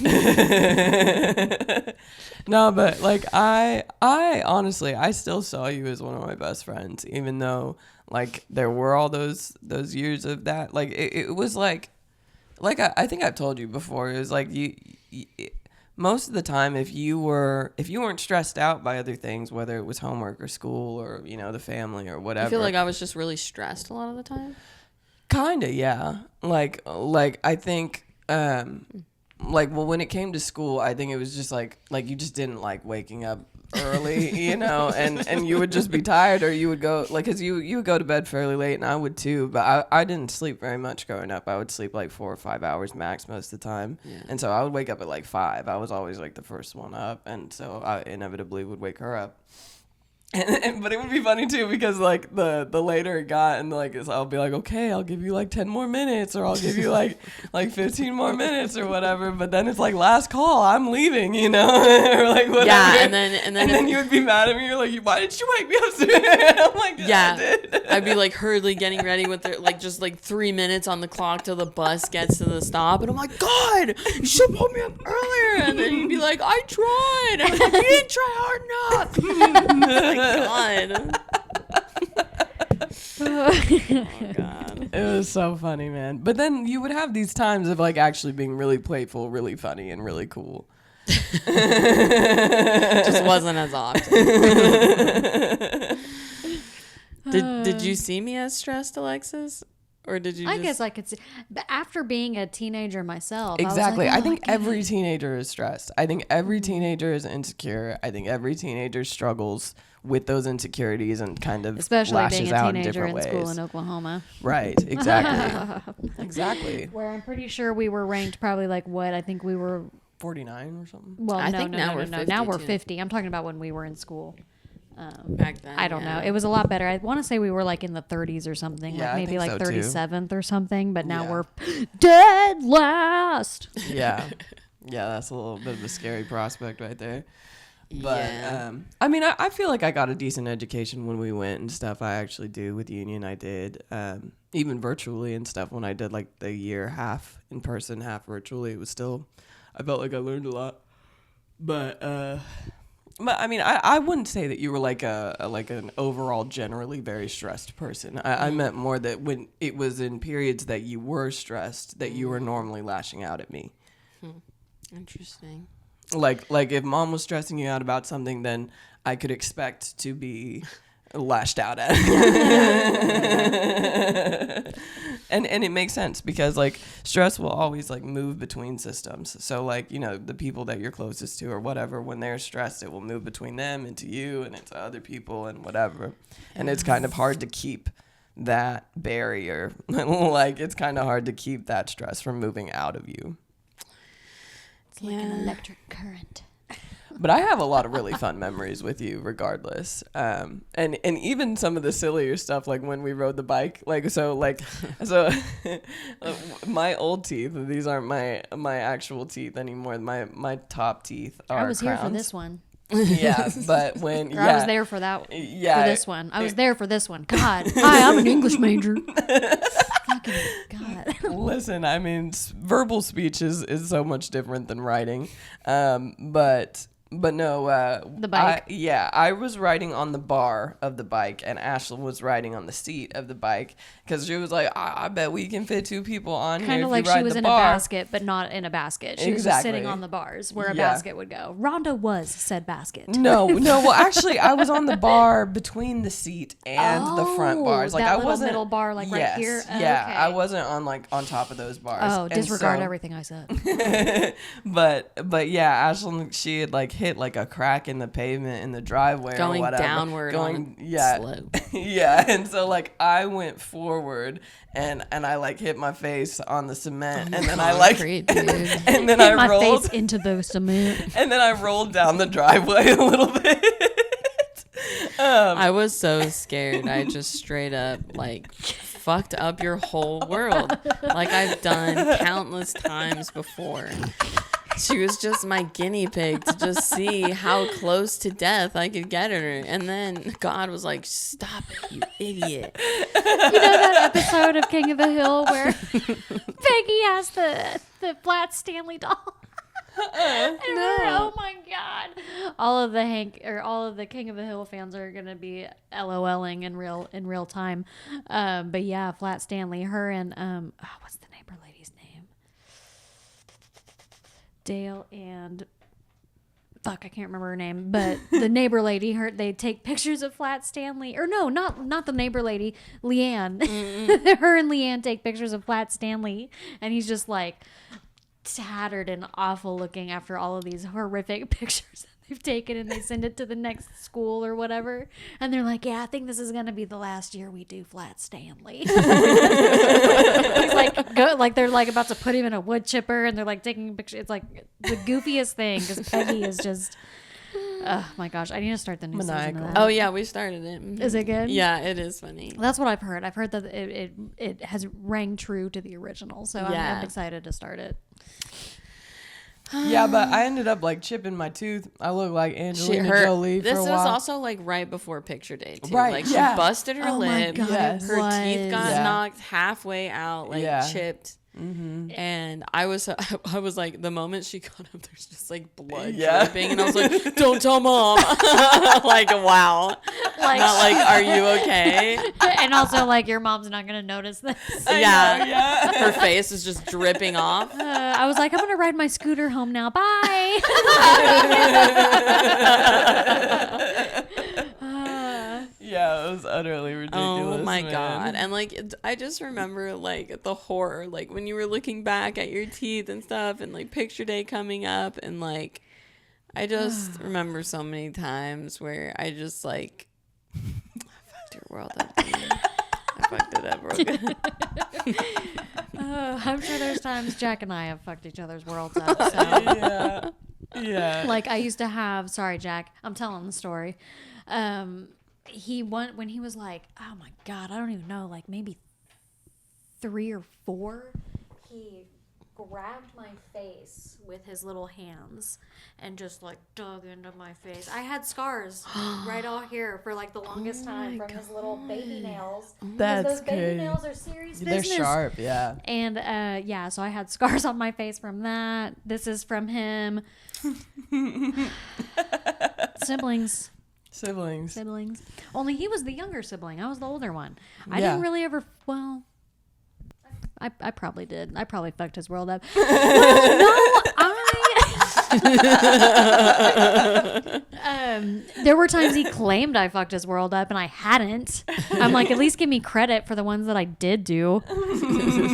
[SPEAKER 1] but like I honestly, I still saw you as one of my best friends, even though like there were all those years of that. Like it was like I think I've told you before. It was like you most of the time, if you weren't stressed out by other things, whether it was homework or school or you know the family or whatever.
[SPEAKER 3] I feel like I was just really stressed a lot of the time.
[SPEAKER 1] Kinda, yeah. Like I think well, when it came to school, I think it was just like you just didn't like waking up early, you know, and you would just be tired, or you would go like, because you would go to bed fairly late, and I would too, but I didn't sleep very much growing up. I would sleep like 4 or 5 hours max most of the time, and so I would wake up at like 5. I was always like the first one up, and so I inevitably would wake her up. But it would be funny too, because like the later it got, and like I'll be like, okay, I'll give you like 10 more minutes, or I'll give you like 15 more minutes or whatever, but then it's like, last call, I'm leaving, you know, or like whatever.
[SPEAKER 3] Yeah, and then
[SPEAKER 1] you would be mad at me. You're like, why didn't you wake me up sooner? I'm like, yeah, I did.
[SPEAKER 3] I'd be like hurriedly getting ready with like just like 3 minutes on the clock till the bus gets to the stop, and I'm like, God, you should put me up earlier. And then you'd be like, I tried. And I'm like, you didn't try hard enough. God. Oh God.
[SPEAKER 1] It was so funny, man. But then you would have these times of like actually being really playful, really funny, and really cool.
[SPEAKER 3] Just wasn't as often. Did you see me as stressed, Alexis? Or did you
[SPEAKER 4] I guess I could see. But after being a teenager myself,
[SPEAKER 1] exactly.
[SPEAKER 4] I was like,
[SPEAKER 1] I think every teenager is stressed. I think every teenager is insecure. I think every teenager struggles with those insecurities and kind of
[SPEAKER 4] especially
[SPEAKER 1] lashes
[SPEAKER 4] being a
[SPEAKER 1] out in
[SPEAKER 4] teenager
[SPEAKER 1] different
[SPEAKER 4] in
[SPEAKER 1] ways.
[SPEAKER 4] school in Oklahoma.
[SPEAKER 1] Right. Exactly. Exactly.
[SPEAKER 4] Where I'm pretty sure we were ranked probably like what? I think we were
[SPEAKER 1] 49 or something.
[SPEAKER 4] Well,
[SPEAKER 3] I
[SPEAKER 4] no,
[SPEAKER 3] think
[SPEAKER 4] no,
[SPEAKER 3] now
[SPEAKER 4] no,
[SPEAKER 3] we're
[SPEAKER 4] no.
[SPEAKER 3] 50
[SPEAKER 4] Now we're
[SPEAKER 3] too.
[SPEAKER 4] 50. I'm talking about when we were in school.
[SPEAKER 3] Back then,
[SPEAKER 4] I don't know. It was a lot better. I want to say we were like in the 30s or something,
[SPEAKER 1] Yeah, I
[SPEAKER 4] like maybe
[SPEAKER 1] think
[SPEAKER 4] like
[SPEAKER 1] so, too.
[SPEAKER 4] 37th or something. But now
[SPEAKER 1] Yeah.
[SPEAKER 4] we're dead last.
[SPEAKER 1] Yeah. Yeah, that's a little bit of a scary prospect right there. But
[SPEAKER 3] Yeah.
[SPEAKER 1] I mean, I feel like I got a decent education when we went and stuff. I actually do with Union. I did even virtually and stuff. When I did like the year, half in person, half virtually, it was still, I felt like I learned a lot. But I mean, I wouldn't say that you were like an overall generally very stressed person. I meant more that when it was in periods that you were stressed, that you were normally lashing out at me.
[SPEAKER 3] Interesting.
[SPEAKER 1] Like if mom was stressing you out about something, then I could expect to be lashed out at. And it makes sense, because like stress will always like move between systems. So like, you know, the people that you're closest to or whatever, when they're stressed, it will move between them into you and into other people and whatever. And it's kind of hard to keep that barrier. Like it's kind of hard to keep that stress from moving out of you.
[SPEAKER 4] It's like an electric current.
[SPEAKER 1] But I have a lot of really fun memories with you regardless. And even some of the sillier stuff, like when we rode the bike, so my old teeth, these aren't my actual teeth anymore. My top teeth are
[SPEAKER 4] I was here for
[SPEAKER 1] crowns.
[SPEAKER 4] this one.
[SPEAKER 1] Yeah, but when
[SPEAKER 4] Or I was there for that.
[SPEAKER 1] Yeah,
[SPEAKER 4] for this one. I was there for this one. God, hi, I'm an English major. Fucking God.
[SPEAKER 1] Listen, I mean, verbal speech is so much different than writing. But no,
[SPEAKER 4] The bike?
[SPEAKER 1] I was riding on the bar of the bike, and Ashlyn was riding on the seat of the bike, because she was like, I bet we can fit 2 people on here.
[SPEAKER 4] Kind of
[SPEAKER 1] if
[SPEAKER 4] like
[SPEAKER 1] you ride
[SPEAKER 4] she was
[SPEAKER 1] the
[SPEAKER 4] in
[SPEAKER 1] bar.
[SPEAKER 4] a basket, but not in a basket. She was just
[SPEAKER 1] Exactly.
[SPEAKER 4] sitting on the bars where a
[SPEAKER 1] Yeah.
[SPEAKER 4] basket would go. Rhonda was said basket.
[SPEAKER 1] No. Well, actually, I was on the bar between the seat and the front
[SPEAKER 4] Oh,
[SPEAKER 1] bars. Like
[SPEAKER 4] that
[SPEAKER 1] I
[SPEAKER 4] little
[SPEAKER 1] wasn't
[SPEAKER 4] middle bar, like right
[SPEAKER 1] yes,
[SPEAKER 4] here? Oh,
[SPEAKER 1] yeah,
[SPEAKER 4] okay.
[SPEAKER 1] I wasn't on top of those bars.
[SPEAKER 4] Oh,
[SPEAKER 1] And
[SPEAKER 4] disregard
[SPEAKER 1] so-
[SPEAKER 4] everything I said.
[SPEAKER 1] but yeah, Ashlyn, she had like hit like a crack in the pavement in the driveway
[SPEAKER 3] Going
[SPEAKER 1] or whatever.
[SPEAKER 3] downward on a
[SPEAKER 1] yeah,
[SPEAKER 3] slope.
[SPEAKER 1] yeah, and so like I went forward and I like hit my face on the cement, and then I like
[SPEAKER 3] Concrete, dude.
[SPEAKER 1] and then
[SPEAKER 4] Hit
[SPEAKER 1] I
[SPEAKER 4] my
[SPEAKER 1] rolled
[SPEAKER 4] face into the cement.
[SPEAKER 1] and then I rolled down the driveway a little bit.
[SPEAKER 3] I was so scared. I just straight up like fucked up your whole world, like I've done countless times before. She was just my guinea pig to just see how close to death I could get her. And then God was like, stop it, you idiot.
[SPEAKER 4] You know that episode of King of the Hill where Peggy has the flat Stanley doll? Oh my God! All of the King of the Hill fans are gonna be LOLing in real time. But yeah, Flat Stanley, her and what's the neighbor lady's name? Dale and fuck, I can't remember her name, but the neighbor lady, they take pictures of Flat Stanley, or no, not the neighbor lady, Leanne. Her and Leanne take pictures of Flat Stanley, and he's just like tattered and awful looking after all of these horrific pictures that they've taken, and they send it to the next school or whatever, and they're like, yeah, I think this is gonna be the last year we do Flat Stanley. He's like, they're like about to put him in a wood chipper, and they're like taking pictures. It's like the goofiest thing, because Peggy is just, oh my gosh, I need to start the new season of that.
[SPEAKER 3] Oh yeah, we started it.
[SPEAKER 4] Is it good?
[SPEAKER 3] Yeah, it is funny.
[SPEAKER 4] That's what I've heard. I've heard that it has rang true to the original, so I'm excited to start it.
[SPEAKER 1] Yeah, but I ended up like chipping my tooth. I look like Angelina Jolie for a while.
[SPEAKER 3] This was also like right before picture day too.
[SPEAKER 1] Right,
[SPEAKER 3] Like
[SPEAKER 1] yeah.
[SPEAKER 3] she busted her lip.
[SPEAKER 4] God,
[SPEAKER 1] Yes.
[SPEAKER 3] Her teeth got knocked halfway out, like chipped.
[SPEAKER 1] Mm-hmm.
[SPEAKER 3] And I was like, the moment she got up, there's just like blood
[SPEAKER 1] Yeah.
[SPEAKER 3] dripping, and I was like, "Don't tell mom!" Like, wow,
[SPEAKER 4] Like,
[SPEAKER 3] not like, "Are you okay?"
[SPEAKER 4] and also like your mom's not gonna notice this.
[SPEAKER 3] Yeah, her face is just dripping off.
[SPEAKER 4] I was like, I'm gonna ride my scooter home now. Bye.
[SPEAKER 1] Yeah, it was utterly ridiculous.
[SPEAKER 3] Oh my
[SPEAKER 1] man.
[SPEAKER 3] god. And like I just remember like the horror, like when you were looking back at your teeth and stuff, and like picture day coming up, and like I just remember so many times where I just like I fucked your world up, dude. I fucked it up real good.
[SPEAKER 4] I'm sure there's times Jack and I have fucked each other's worlds up. So.
[SPEAKER 1] Yeah. Yeah.
[SPEAKER 4] Like I used to have, sorry Jack, I'm telling the story. When he was like, oh my god, I don't even know, like maybe 3 or 4, he grabbed my face with his little hands and just like dug into my face. I had scars right all here for like the longest time from his little baby nails.
[SPEAKER 1] That's
[SPEAKER 4] those baby
[SPEAKER 1] crazy.
[SPEAKER 4] nails are serious
[SPEAKER 1] They're
[SPEAKER 4] business.
[SPEAKER 1] sharp, yeah.
[SPEAKER 4] And yeah, so I had scars on my face from that. This is from him. Siblings. Only he was the younger sibling. I was the older one. I didn't really ever. Well, I probably did. I probably fucked his world up. There were times he claimed I fucked his world up, and I hadn't. I'm like, at least give me credit for the ones that I did do.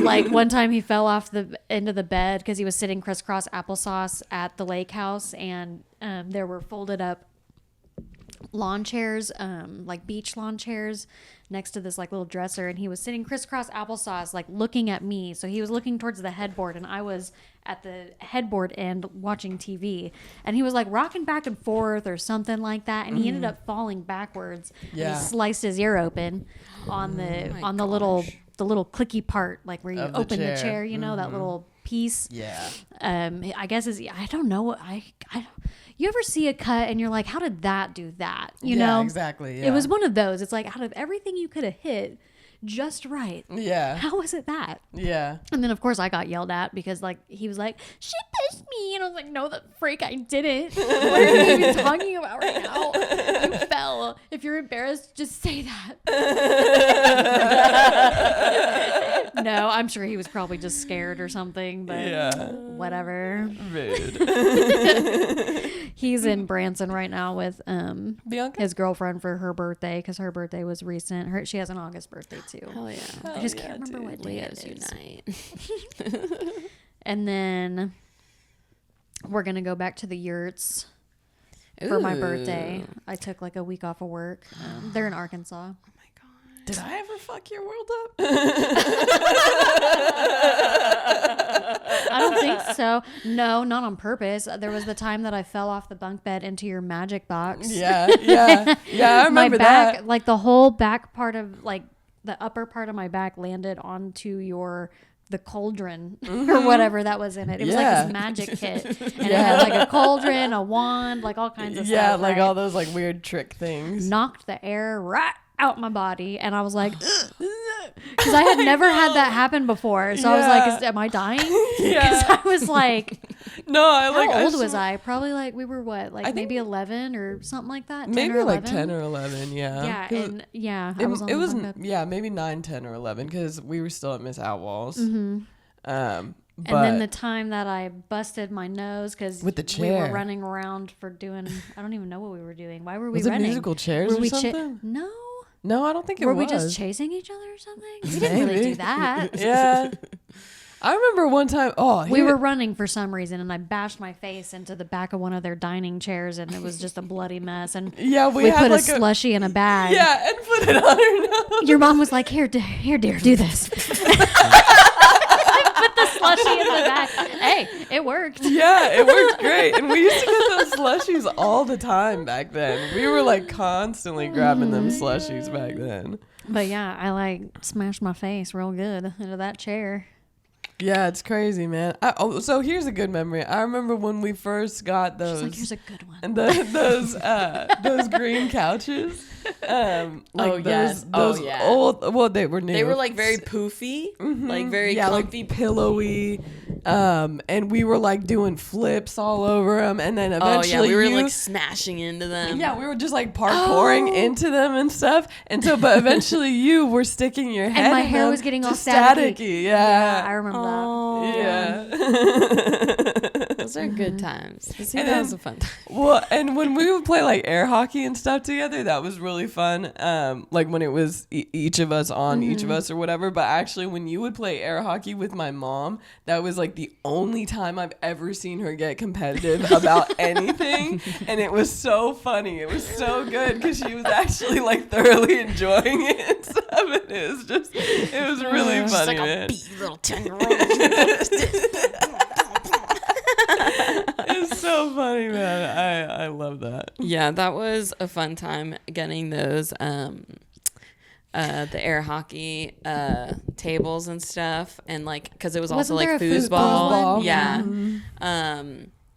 [SPEAKER 4] Like one time he fell off the end of the bed because he was sitting crisscross applesauce at the lake house, and there were folded up lawn chairs, like beach lawn chairs next to this like little dresser, and he was sitting crisscross applesauce like looking at me. So he was looking towards the headboard, and I was at the headboard end watching TV, and he was like rocking back and forth or something like that, and he ended up falling backwards.
[SPEAKER 1] Yeah.
[SPEAKER 4] And he sliced his ear open on the little clicky part, like where you open the chair, you know, that little piece.
[SPEAKER 1] Yeah.
[SPEAKER 4] I guess I don't know. You ever see a cut and you're like, how did that do that? You know?
[SPEAKER 1] Exactly. Yeah.
[SPEAKER 4] It was one of those. It's like, out of everything you could have hit just right.
[SPEAKER 1] Yeah.
[SPEAKER 4] How was it that?
[SPEAKER 1] Yeah.
[SPEAKER 4] And then, of course, I got yelled at because, like, he was like, she pushed me. And I was like, no, the freak, I didn't. What are you even talking about right now? You fell. If you're embarrassed, just say that. No, I'm sure he was probably just scared or something, but whatever.
[SPEAKER 1] Rude.
[SPEAKER 4] He's in Branson right now with
[SPEAKER 1] Bianca?
[SPEAKER 4] his girlfriend for her birthday, because her birthday was recent. She has an August birthday too.
[SPEAKER 3] Hell yeah.
[SPEAKER 4] I just can't remember what day
[SPEAKER 3] Leos
[SPEAKER 4] it is.
[SPEAKER 3] unite.
[SPEAKER 4] And then we're gonna go back to the yurts for my birthday. I took like a week off of work. They're in Arkansas.
[SPEAKER 3] Oh my god.
[SPEAKER 1] Did I ever fuck your world up?
[SPEAKER 4] I don't think so. No, not on purpose. There was the time that I fell off the bunk bed into your magic box.
[SPEAKER 1] Yeah. I remember
[SPEAKER 4] my back,
[SPEAKER 1] that.
[SPEAKER 4] like the whole back part of, like the upper part of my back landed onto the cauldron or whatever that was in it. It was like this magic kit, and it had like a cauldron, a wand, like all kinds of stuff.
[SPEAKER 1] Yeah, like
[SPEAKER 4] right?
[SPEAKER 1] all those like weird trick things.
[SPEAKER 4] Knocked the air right out my body, and I was like, because I had never had that happen before. So I was like, am I dying? Because I was like, how old was I? Probably like, we were what, like maybe 11 or something like that? 10
[SPEAKER 1] maybe
[SPEAKER 4] or
[SPEAKER 1] like
[SPEAKER 4] 11?
[SPEAKER 1] 10 or 11, yeah.
[SPEAKER 4] Yeah, and yeah,
[SPEAKER 1] It
[SPEAKER 4] I was on
[SPEAKER 1] it
[SPEAKER 4] the
[SPEAKER 1] was,
[SPEAKER 4] bunk bed.
[SPEAKER 1] yeah, maybe 9, 10, or 11, because we were still at Miss Outwall's.
[SPEAKER 4] Mm-hmm.
[SPEAKER 1] But
[SPEAKER 4] And then the time that I busted my nose because
[SPEAKER 1] With the
[SPEAKER 4] we were
[SPEAKER 1] chair.
[SPEAKER 4] running around for doing, I don't even know what we were doing. Why were we
[SPEAKER 1] was it
[SPEAKER 4] running?
[SPEAKER 1] musical chairs
[SPEAKER 4] Were
[SPEAKER 1] or
[SPEAKER 4] we
[SPEAKER 1] something?
[SPEAKER 4] No.
[SPEAKER 1] No, I don't think it
[SPEAKER 4] Were
[SPEAKER 1] was.
[SPEAKER 4] we just chasing each other or something? We didn't really
[SPEAKER 1] Maybe.
[SPEAKER 4] do that.
[SPEAKER 1] Yeah. I remember one time. Oh,
[SPEAKER 4] We were running for some reason, and I bashed my face into the back of one of their dining chairs, and it was just a bloody mess. And
[SPEAKER 1] Yeah,
[SPEAKER 4] we
[SPEAKER 1] had
[SPEAKER 4] put
[SPEAKER 1] like
[SPEAKER 4] a slushie in a bag.
[SPEAKER 1] Yeah, and put it on her nose.
[SPEAKER 4] Your mom was like, "Here, dear, do this." Put the slushie in the bag. Hey, it worked.
[SPEAKER 1] Yeah, it worked great. And we used to get those slushies all the time back then. We were like constantly grabbing them slushies back then.
[SPEAKER 4] But yeah, I like smashed my face real good into that chair.
[SPEAKER 1] Yeah, it's crazy, man. So here's a good memory. I remember when we first got those.
[SPEAKER 4] She's like, "Here's a good one."
[SPEAKER 1] And those green couches. Those old. Well, they were new.
[SPEAKER 3] They were like very poofy, like very comfy,
[SPEAKER 1] like pillowy. And we were like doing flips all over them, and then eventually
[SPEAKER 3] we were like smashing into them.
[SPEAKER 1] Yeah, we were just like parkouring into them and stuff. And so, but eventually you were sticking your head.
[SPEAKER 4] And my
[SPEAKER 1] in
[SPEAKER 4] hair
[SPEAKER 1] them,
[SPEAKER 4] was getting all
[SPEAKER 1] just
[SPEAKER 4] staticky.
[SPEAKER 1] Yeah,
[SPEAKER 4] I remember that.
[SPEAKER 1] Yeah.
[SPEAKER 3] Those are good times. See,
[SPEAKER 1] And
[SPEAKER 3] that
[SPEAKER 1] then-
[SPEAKER 3] was a fun time.
[SPEAKER 1] Well, and when we would play like air hockey and stuff together, that was really fun. Like when it was each of us on each of us or whatever. But actually, when you would play air hockey with my mom, that was like the only time I've ever seen her get competitive about anything. And it was so funny. It was so good because she was actually like thoroughly enjoying it and stuff. And it was really
[SPEAKER 3] She's
[SPEAKER 1] funny,
[SPEAKER 3] like
[SPEAKER 1] man.
[SPEAKER 3] a beat little 10-year-old.
[SPEAKER 1] It's so funny, man. I love that.
[SPEAKER 3] Yeah, that was a fun time getting those the air hockey tables and stuff, and like because it was also
[SPEAKER 4] Wasn't
[SPEAKER 3] like
[SPEAKER 4] there a
[SPEAKER 3] foosball.
[SPEAKER 4] one?
[SPEAKER 3] Yeah.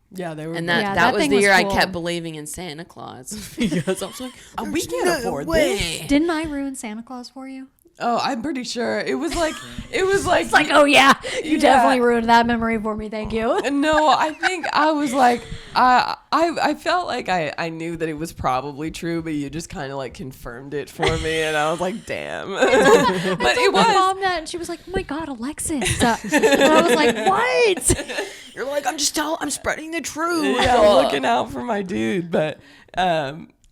[SPEAKER 1] Yeah, they were.
[SPEAKER 3] And
[SPEAKER 1] great.
[SPEAKER 3] that was
[SPEAKER 4] thing
[SPEAKER 3] the
[SPEAKER 4] was
[SPEAKER 3] year I
[SPEAKER 4] cool.
[SPEAKER 3] kept believing in Santa Claus because I was like,
[SPEAKER 1] we can't afford this.
[SPEAKER 4] Didn't I ruin Santa Claus for you?
[SPEAKER 1] Oh, I'm pretty sure it was like
[SPEAKER 4] It's like, oh yeah, you definitely ruined that memory for me. Thank you.
[SPEAKER 1] No, I think I was like, I felt like I knew that it was probably true, but you just kind of like confirmed it for me, and I was like, damn. But it
[SPEAKER 4] My
[SPEAKER 1] was.
[SPEAKER 4] mom that, and she was like, "Oh my God, Alexis!" And I was like, "What?"
[SPEAKER 3] you're like, I'm spreading the truth.
[SPEAKER 1] Yeah, I'm looking out for my dude, but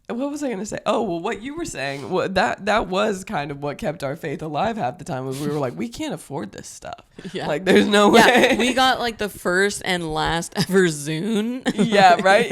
[SPEAKER 1] what was I gonna say? Oh, well, what you were saying, that was kind of what kept our faith alive half the time. Was we were like, we can't afford this stuff.
[SPEAKER 3] Yeah.
[SPEAKER 1] Like, there's no way.
[SPEAKER 3] Yeah, we got like the first and last ever Zune.
[SPEAKER 1] Yeah, right.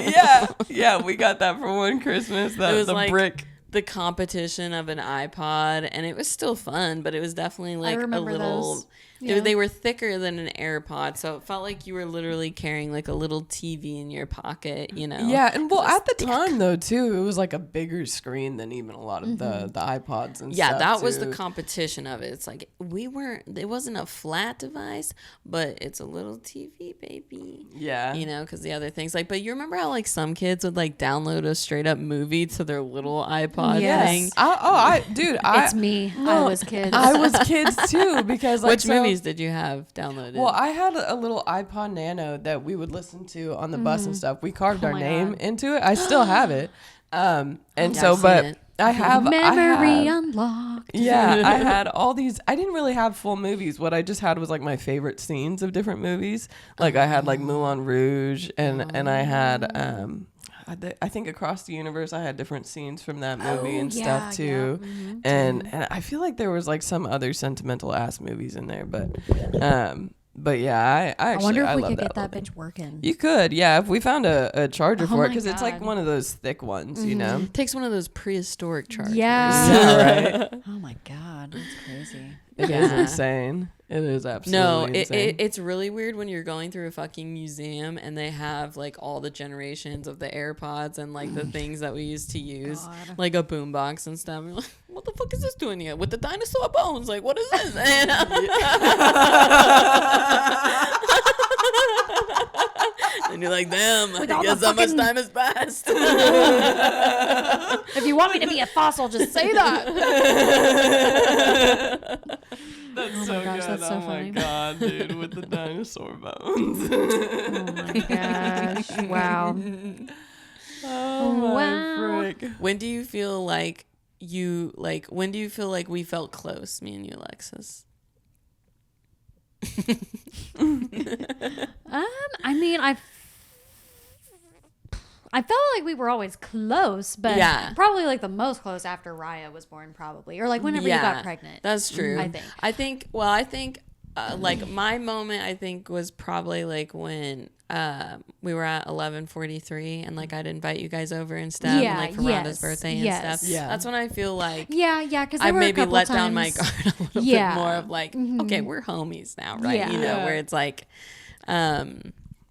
[SPEAKER 1] Yeah, we got that for one Christmas. That
[SPEAKER 3] It was
[SPEAKER 1] the
[SPEAKER 3] like
[SPEAKER 1] brick.
[SPEAKER 3] the competition of an iPod, and it was still fun, but it was definitely like a
[SPEAKER 4] remember
[SPEAKER 3] little.
[SPEAKER 4] those. Yeah.
[SPEAKER 3] They were thicker than an AirPod, so it felt like you were literally carrying like a little TV in your pocket, you know?
[SPEAKER 1] Yeah, and well, at the time though too, it was like a bigger screen than even a lot of the iPods and
[SPEAKER 3] Yeah,
[SPEAKER 1] stuff.
[SPEAKER 3] that was
[SPEAKER 1] too.
[SPEAKER 3] the competition of it. It's like it wasn't a flat device, but it's a little TV, baby.
[SPEAKER 1] Yeah,
[SPEAKER 3] You know, because the other things like, but you remember how like some kids would like download a straight up movie to their little iPod
[SPEAKER 4] Yes.
[SPEAKER 3] thing?
[SPEAKER 4] It's me. I was kids.
[SPEAKER 1] I was kids too because like
[SPEAKER 3] Which movies did you have downloaded?
[SPEAKER 1] Well, I had a little iPod Nano that we would listen to on the bus and stuff. We carved our
[SPEAKER 4] my
[SPEAKER 1] name
[SPEAKER 4] God.
[SPEAKER 1] into it. I still have it. And
[SPEAKER 3] Yeah,
[SPEAKER 1] so,
[SPEAKER 3] I've
[SPEAKER 1] but
[SPEAKER 3] seen it.
[SPEAKER 1] I have
[SPEAKER 4] Memory unlocked.
[SPEAKER 1] Yeah, I had all these. I didn't really have full movies. What I just had was like my favorite scenes of different movies. Like I had like Moulin Rouge, and I had I think Across the Universe. I had different scenes from that movie and
[SPEAKER 4] yeah,
[SPEAKER 1] stuff too. And I feel like there was like some other sentimental ass movies in there, but yeah, I actually
[SPEAKER 4] I wonder if we
[SPEAKER 1] love
[SPEAKER 4] could get
[SPEAKER 1] whole
[SPEAKER 4] that
[SPEAKER 1] thing.
[SPEAKER 4] bitch working.
[SPEAKER 1] You could, yeah, if we found a charger for it,
[SPEAKER 4] my
[SPEAKER 1] because it's like
[SPEAKER 4] God.
[SPEAKER 1] one of those thick ones, you know.
[SPEAKER 3] takes one of those prehistoric chargers.
[SPEAKER 4] Yeah.
[SPEAKER 1] Yeah, right.
[SPEAKER 4] Oh my God, that's crazy.
[SPEAKER 1] It is insane. It is
[SPEAKER 3] No,
[SPEAKER 1] absolutely insane.
[SPEAKER 3] it's really weird when you're going through a fucking museum and they have like all the generations of the AirPods and like the things that we used to use,
[SPEAKER 4] God.
[SPEAKER 3] like a boombox and stuff. You're like, what the fuck is this doing here with the dinosaur bones? Like, what is this? And you're like, damn, I
[SPEAKER 4] all
[SPEAKER 3] guess
[SPEAKER 4] the
[SPEAKER 3] how much
[SPEAKER 4] fucking-
[SPEAKER 3] time has passed.
[SPEAKER 4] If you want me to be a fossil, just say that.
[SPEAKER 1] That's so
[SPEAKER 4] gosh,
[SPEAKER 1] good.
[SPEAKER 4] that's so
[SPEAKER 1] oh
[SPEAKER 4] funny.
[SPEAKER 1] my god, dude, with the dinosaur bones.
[SPEAKER 4] Oh my gosh! Wow.
[SPEAKER 1] Oh my
[SPEAKER 4] Wow.
[SPEAKER 1] frick.
[SPEAKER 3] When do you feel like when do you feel like we felt close, me and you, Alexis?
[SPEAKER 4] I mean, I felt like we were always close, but
[SPEAKER 3] Yeah.
[SPEAKER 4] probably like the most close after Raya was born, probably, or like whenever you got pregnant.
[SPEAKER 3] That's true.
[SPEAKER 4] I think.
[SPEAKER 3] I think like my moment I think was probably like when we were at 11:43 and like I'd invite you guys over and stuff and like for Rhonda's birthday and stuff.
[SPEAKER 1] Yeah.
[SPEAKER 3] That's when I feel like
[SPEAKER 4] Yeah, because
[SPEAKER 3] I maybe let down my guard a little
[SPEAKER 4] Yeah.
[SPEAKER 3] bit more of like, okay, we're homies now, right?
[SPEAKER 4] Yeah.
[SPEAKER 3] You know, where it's like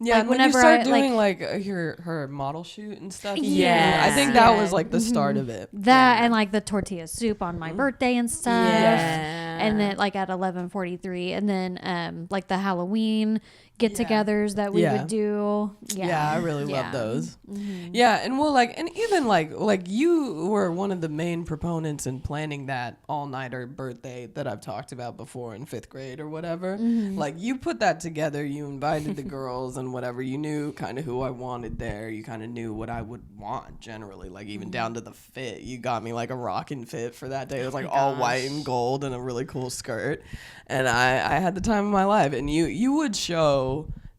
[SPEAKER 1] Yeah,
[SPEAKER 4] like,
[SPEAKER 1] when you
[SPEAKER 4] whenever
[SPEAKER 1] start
[SPEAKER 4] I,
[SPEAKER 1] doing like her model shoot and stuff.
[SPEAKER 3] Yeah.
[SPEAKER 1] I think that was like the start of it.
[SPEAKER 4] that and like the tortilla soup on my birthday and stuff.
[SPEAKER 3] Yeah.
[SPEAKER 4] And then like at 11:43 and then like the Halloween get-togethers that we would do.
[SPEAKER 1] Yeah, I really love those.
[SPEAKER 4] Mm-hmm.
[SPEAKER 1] Yeah, and well, like, and even like you were one of the main proponents in planning that all-nighter birthday that I've talked about before in 5th grade or whatever.
[SPEAKER 4] Mm-hmm.
[SPEAKER 1] Like, you put that together. You invited the girls and whatever. You knew kind of who I wanted there. You kind of knew what I would want generally, like even down to the fit. You got me like a rockin' fit for that day. It was like all white and gold and a really cool skirt, and I had the time of my life. And you would show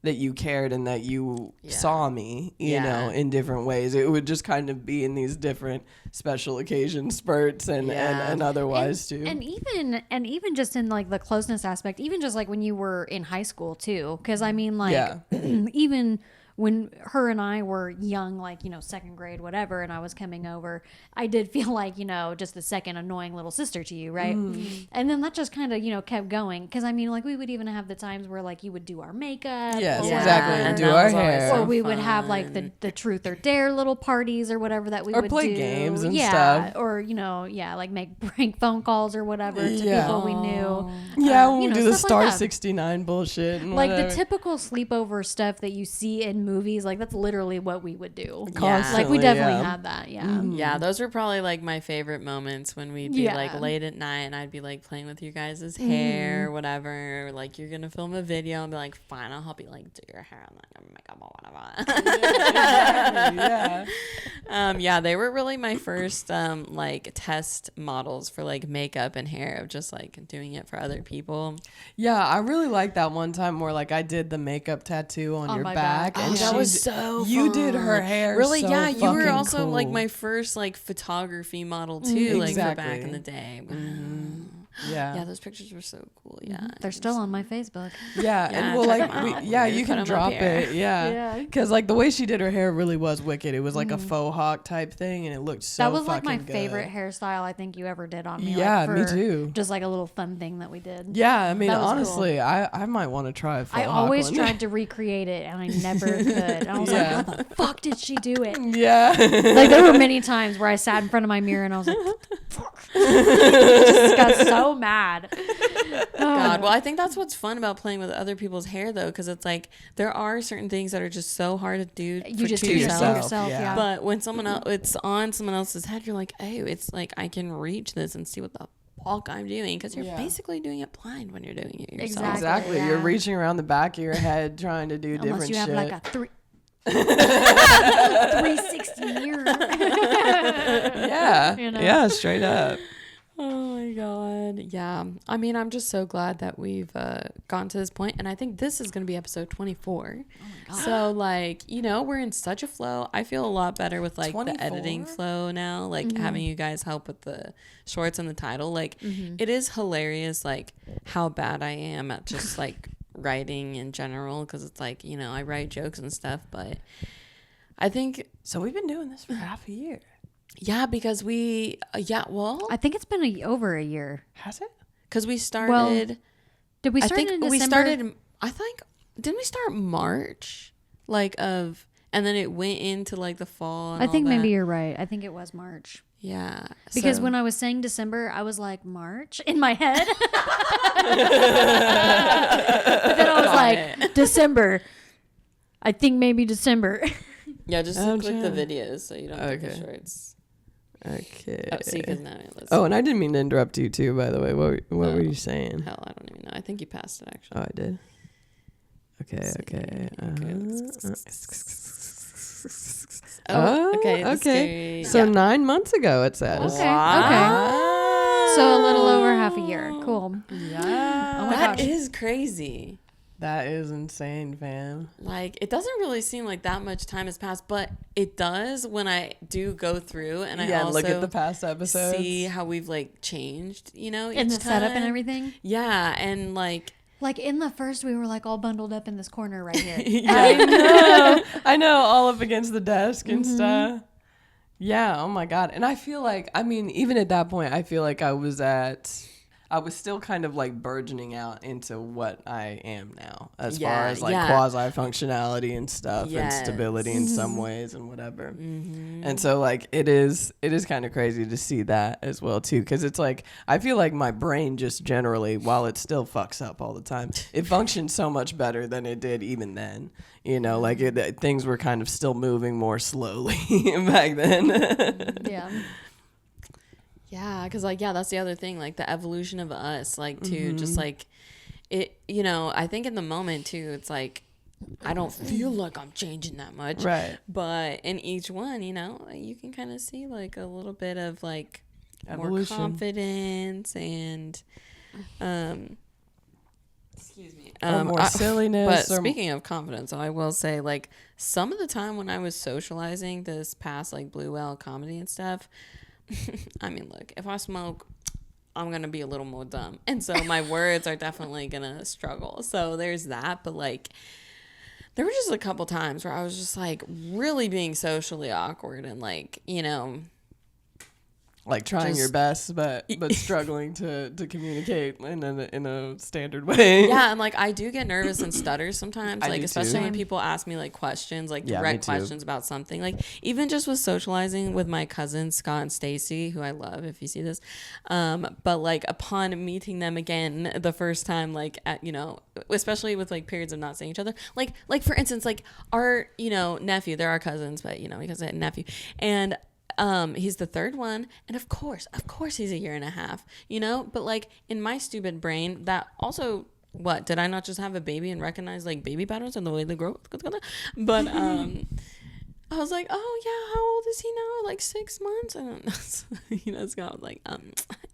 [SPEAKER 1] that you cared and that you saw me, you know, in different ways. It would just kind of be in these different special occasion spurts and otherwise too.
[SPEAKER 4] And even just in like the closeness aspect, even just like when you were in high school too, because I mean like even when her and I were young, like, you know, 2nd grade, whatever, and I was coming over, I did feel like, you know, just the second annoying little sister to you, right? And then that just kind of, you know, kept going. Because, I mean, like, we would even have the times where, like, you would do our makeup.
[SPEAKER 1] Yes,
[SPEAKER 4] or,
[SPEAKER 1] exactly. And do our hair.
[SPEAKER 4] Or we would have, like, the truth or dare little parties or whatever that we would do.
[SPEAKER 1] Or play games and stuff.
[SPEAKER 4] Or, you know, like, make prank phone calls or whatever to people we knew.
[SPEAKER 1] Yeah, when
[SPEAKER 4] you
[SPEAKER 1] we
[SPEAKER 4] know,
[SPEAKER 1] do the
[SPEAKER 4] stuff
[SPEAKER 1] Star
[SPEAKER 4] like that.
[SPEAKER 1] 69 bullshit and
[SPEAKER 4] Like
[SPEAKER 1] whatever.
[SPEAKER 4] the typical sleepover stuff that you see in movies, like that's literally what we would do.
[SPEAKER 1] Constantly,
[SPEAKER 4] Like we definitely had that. Yeah.
[SPEAKER 3] Yeah, those were probably like my favorite moments when we'd be like late at night and I'd be like playing with your guys' hair or whatever. Like you're gonna film a video and be like, fine, I'll help you like do your hair and like makeup or whatever. Yeah, they were really my first like test models for like makeup and hair of just like doing it for other people.
[SPEAKER 1] Yeah, I really liked that one time where like I did the makeup tattoo on your
[SPEAKER 4] my
[SPEAKER 1] back.
[SPEAKER 4] back.
[SPEAKER 1] And
[SPEAKER 3] that was so
[SPEAKER 1] you
[SPEAKER 3] fun.
[SPEAKER 1] did her hair.
[SPEAKER 3] Really,
[SPEAKER 1] so
[SPEAKER 3] yeah, you were
[SPEAKER 1] fucking
[SPEAKER 3] also like
[SPEAKER 1] cool.
[SPEAKER 3] my first like photography model too, like for back in
[SPEAKER 1] Exactly.
[SPEAKER 3] the day.
[SPEAKER 1] Yeah.
[SPEAKER 3] Those pictures were so cool. Yeah,
[SPEAKER 4] They're still on my Facebook.
[SPEAKER 1] Yeah,
[SPEAKER 3] Yeah,
[SPEAKER 1] and well,
[SPEAKER 3] check
[SPEAKER 1] like,
[SPEAKER 3] them out.
[SPEAKER 1] you
[SPEAKER 3] Put
[SPEAKER 1] can
[SPEAKER 3] 'em
[SPEAKER 1] drop
[SPEAKER 3] up here.
[SPEAKER 1] it. Yeah, because like the way she did her hair really was wicked. It was like a faux hawk type thing, and it looked so.
[SPEAKER 4] That was like my
[SPEAKER 1] fucking
[SPEAKER 4] favorite
[SPEAKER 1] good.
[SPEAKER 4] hairstyle I think you ever did on me.
[SPEAKER 1] Yeah,
[SPEAKER 4] like,
[SPEAKER 1] me
[SPEAKER 4] for
[SPEAKER 1] too.
[SPEAKER 4] Just like a little fun thing that we did.
[SPEAKER 1] Yeah, I mean,
[SPEAKER 4] That was
[SPEAKER 1] honestly, I might want to try a faux
[SPEAKER 4] I
[SPEAKER 1] hawk
[SPEAKER 4] always
[SPEAKER 1] one.
[SPEAKER 4] tried to recreate it and I never could. And I was like, how the fuck did she do it?
[SPEAKER 1] Yeah.
[SPEAKER 4] Like there were many times where I sat in front of my mirror and I was like, what the fuck? Just got so mad.
[SPEAKER 3] God, well, I think that's what's fun about playing with other people's hair though, because it's like there are certain things that are just so hard to do.
[SPEAKER 4] You just
[SPEAKER 3] to
[SPEAKER 4] do
[SPEAKER 1] yourself.
[SPEAKER 4] yourself.
[SPEAKER 1] Yeah.
[SPEAKER 4] Yeah.
[SPEAKER 3] But when someone else, it's on someone else's head, you're like, oh, it's like I can reach this and see what the fuck I'm doing, because you're basically doing it blind when you're doing it yourself.
[SPEAKER 1] Exactly.
[SPEAKER 4] Yeah.
[SPEAKER 1] You're reaching around the back of your head trying to do
[SPEAKER 4] Unless
[SPEAKER 1] different
[SPEAKER 4] you have
[SPEAKER 1] shit.
[SPEAKER 4] like a 360 mirror.
[SPEAKER 1] Yeah.
[SPEAKER 4] You know?
[SPEAKER 1] Yeah, straight up.
[SPEAKER 3] Oh my god. Yeah. I mean, I'm just so glad that we've gotten to this point, and I think this is going to be episode 24. Oh my god. So like, you know, we're in such a flow. I feel a lot better with like
[SPEAKER 1] 24?
[SPEAKER 3] the editing flow now, like having you guys help with the shorts and the title. Like it is hilarious like how bad I am at just like writing in general, because it's like, you know, I write jokes and stuff, but I think
[SPEAKER 1] So we've been doing this for half a year.
[SPEAKER 3] yeah, because we
[SPEAKER 4] I think it's been over a year.
[SPEAKER 1] Has it?
[SPEAKER 3] because we started
[SPEAKER 4] Did we
[SPEAKER 3] I
[SPEAKER 4] start
[SPEAKER 3] think
[SPEAKER 4] in December?
[SPEAKER 3] we started. I think didn't we start March, like of, and then it went into like the fall. And
[SPEAKER 4] I think
[SPEAKER 3] all
[SPEAKER 4] maybe
[SPEAKER 3] that.
[SPEAKER 4] you're right. I think it was March.
[SPEAKER 3] Yeah,
[SPEAKER 4] Because
[SPEAKER 3] so-
[SPEAKER 4] when I was saying December, I was like March in my head. But then I was like December. I think maybe December.
[SPEAKER 3] yeah, just
[SPEAKER 1] Oh,
[SPEAKER 3] click the
[SPEAKER 1] Jen.
[SPEAKER 3] videos so you don't get the
[SPEAKER 1] Okay.
[SPEAKER 3] shorts.
[SPEAKER 1] Okay.
[SPEAKER 3] Oh, see, because now let's.
[SPEAKER 1] Oh, and I didn't mean to interrupt you too, by the way. What were you saying?
[SPEAKER 3] Hell, I don't even know. I think you passed it actually.
[SPEAKER 1] Oh, I did. Okay. Okay.
[SPEAKER 3] Okay.
[SPEAKER 1] Okay.
[SPEAKER 3] Okay.
[SPEAKER 1] So 9 months ago, it says.
[SPEAKER 4] Okay.
[SPEAKER 3] Wow.
[SPEAKER 4] So a little over half a year. Cool.
[SPEAKER 1] Yeah.
[SPEAKER 4] Oh my
[SPEAKER 3] That
[SPEAKER 4] gosh.
[SPEAKER 3] is crazy.
[SPEAKER 1] That is insane, fam.
[SPEAKER 3] Like, it doesn't really seem like that much time has passed, but it does when I do go through and I
[SPEAKER 1] Yeah,
[SPEAKER 3] also
[SPEAKER 1] look at the past episodes.
[SPEAKER 3] see how we've like changed, you know,
[SPEAKER 4] And
[SPEAKER 3] each
[SPEAKER 4] the setup and
[SPEAKER 3] time.
[SPEAKER 4] everything.
[SPEAKER 3] Yeah, and like
[SPEAKER 4] Like in the first, we were like all bundled up in this corner right here.
[SPEAKER 1] I know, all up against the desk and stuff. Yeah, oh my God. And I feel like, I mean, even at that point, I feel like I was still kind of like burgeoning out into what I am now, as far as like quasi functionality and stuff and stability in some ways and whatever. And so like it is kind of crazy to see that as well too, because it's like I feel like my brain just generally, while it still fucks up all the time, it functions so much better than it did even then. You know, like things were kind of still moving more slowly back then.
[SPEAKER 4] Yeah.
[SPEAKER 3] Yeah, because like, that's the other thing, like the evolution of us, like to just like it, you know, I think in the moment too, it's like I don't feel like I'm changing that much,
[SPEAKER 1] Right?
[SPEAKER 3] But in each one, you know, you can kind of see like a little bit of like
[SPEAKER 1] Evolution.
[SPEAKER 3] more confidence and excuse me,
[SPEAKER 1] Or more silliness.
[SPEAKER 3] But speaking of confidence, I will say like some of the time when I was socializing this past like Blue Whale comedy and stuff, I mean, look, if I smoke, I'm going to be a little more dumb. And so my words are definitely going to struggle. So there's that. But like, there were just a couple times where I was just like really being socially awkward and like, you know,
[SPEAKER 1] like trying your best, but struggling to communicate in a standard way.
[SPEAKER 3] Yeah, and like I do get nervous and stutter sometimes,
[SPEAKER 1] I
[SPEAKER 3] like
[SPEAKER 1] do
[SPEAKER 3] especially
[SPEAKER 1] too.
[SPEAKER 3] when people ask me like questions, like
[SPEAKER 1] Yeah,
[SPEAKER 3] direct
[SPEAKER 1] me too.
[SPEAKER 3] questions about something. Like even just with socializing with my cousins Scott and Stacy, who I love if you see this. But like upon meeting them again the first time, like at, you know, especially with like periods of not seeing each other, like for instance, like our, you know, nephew, they're our cousins, but you know, because I had a nephew, and he's the third one, and of course he's a year and a half, you know, but like in my stupid brain that also, what, did I not just have a baby and recognize like baby patterns and the way they grow? But I was like, oh yeah, how old is he now? Like 6 months? And you know, Scott was like,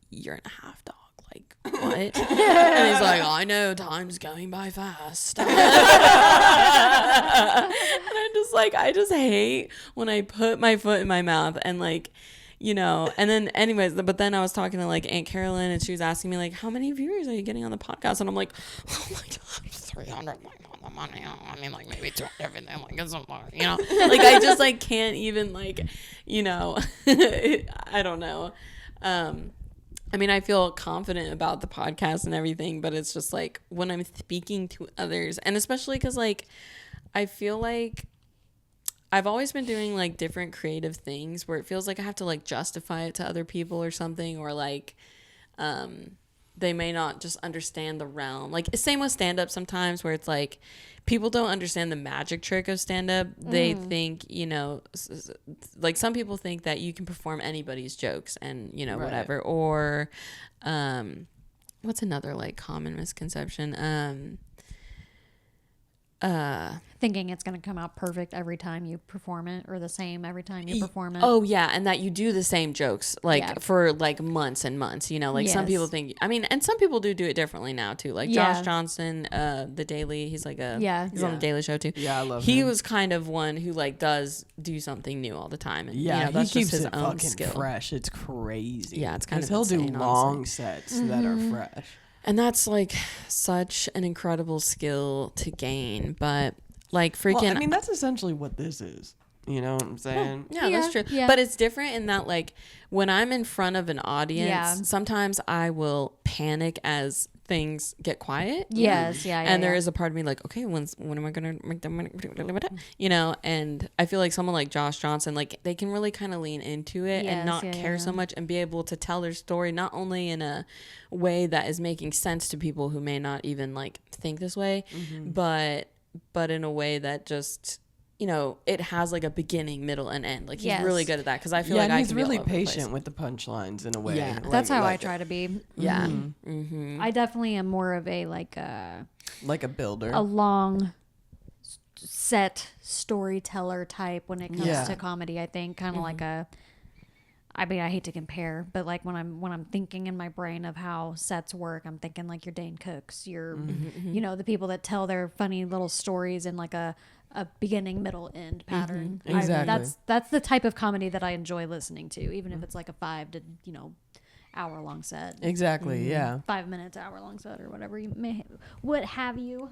[SPEAKER 3] year and a half, dog. Like, what? And he's like, I know, time's going by fast. And I'm just like, I just hate when I put my foot in my mouth and like, you know, and then anyways, but then I was talking to like Aunt Carolyn and she was asking me like, how many viewers are you getting on the podcast? And I'm like, oh my God, 300. I mean, like maybe 200, everything. Like, it's a lot, you know, like I just like can't even like, you know, I don't know. I mean, I feel confident about the podcast and everything, but it's just like when I'm speaking to others, and especially because like I feel like I've always been doing like different creative things where it feels like I have to like justify it to other people or something, or like they may not just understand the realm. Like same with stand-up sometimes, where it's like people don't understand the magic trick of stand-up. They think, you know, like some people think that you can perform anybody's jokes and, you know, whatever. Or what's another like common misconception?
[SPEAKER 4] Thinking it's going to come out perfect every time you perform it, or the same every time you perform it.
[SPEAKER 3] Oh yeah, and that you do the same jokes like for like months and months, you know, like some people think, I mean, and some people do it differently now too, like Josh Johnson, the Daily, he's like he's on the Daily Show too.
[SPEAKER 1] Yeah, I love
[SPEAKER 3] he
[SPEAKER 1] him.
[SPEAKER 3] was kind of one who like does do something new all the time, and
[SPEAKER 1] Yeah,
[SPEAKER 3] you know, that's
[SPEAKER 1] he keeps
[SPEAKER 3] just his
[SPEAKER 1] it
[SPEAKER 3] own
[SPEAKER 1] fucking
[SPEAKER 3] skill.
[SPEAKER 1] fresh. It's crazy.
[SPEAKER 3] Yeah, it's kind of
[SPEAKER 1] he'll do
[SPEAKER 3] insane,
[SPEAKER 1] long
[SPEAKER 3] honestly.
[SPEAKER 1] sets that are fresh.
[SPEAKER 3] And that's like such an incredible skill to gain, but like freaking
[SPEAKER 1] Well, I mean, that's essentially what this is. You know what I'm saying?
[SPEAKER 3] Yeah, that's true.
[SPEAKER 4] Yeah.
[SPEAKER 3] But it's different in that, like, when I'm in front of an audience, sometimes I will panic as things get quiet.
[SPEAKER 4] Yes,
[SPEAKER 3] And there is a part of me like, okay, when am I gonna make them, you know? And I feel like someone like Josh Johnson, like, they can really kind of lean into it and not care so much, and be able to tell their story not only in a way that is making sense to people who may not even like think this way, but in a way that just, you know, it has like a beginning, middle, and end. Like he's really good at that, because I feel like
[SPEAKER 1] and
[SPEAKER 3] I
[SPEAKER 1] he's
[SPEAKER 3] can be all
[SPEAKER 1] really
[SPEAKER 3] over the place.
[SPEAKER 1] patient with the punchlines in a way.
[SPEAKER 3] Yeah.
[SPEAKER 1] Like-
[SPEAKER 4] That's how I
[SPEAKER 1] like-
[SPEAKER 4] try to be.
[SPEAKER 3] Yeah.
[SPEAKER 4] I definitely am more of a like a
[SPEAKER 1] builder.
[SPEAKER 4] long set storyteller type when it comes to comedy. I think kind of like a, I mean, I hate to compare, but like when I'm thinking in my brain of how sets work, I'm thinking like your Dane Cooks, your you know, the people that tell their funny little stories in like a beginning, middle, end pattern.
[SPEAKER 1] Exactly.
[SPEAKER 4] That's the type of comedy that I enjoy listening to, even if it's like a 5 to, you know, hour-long set.
[SPEAKER 1] Exactly. Yeah.
[SPEAKER 4] 5 minutes, hour-long set, or whatever you may, what have you.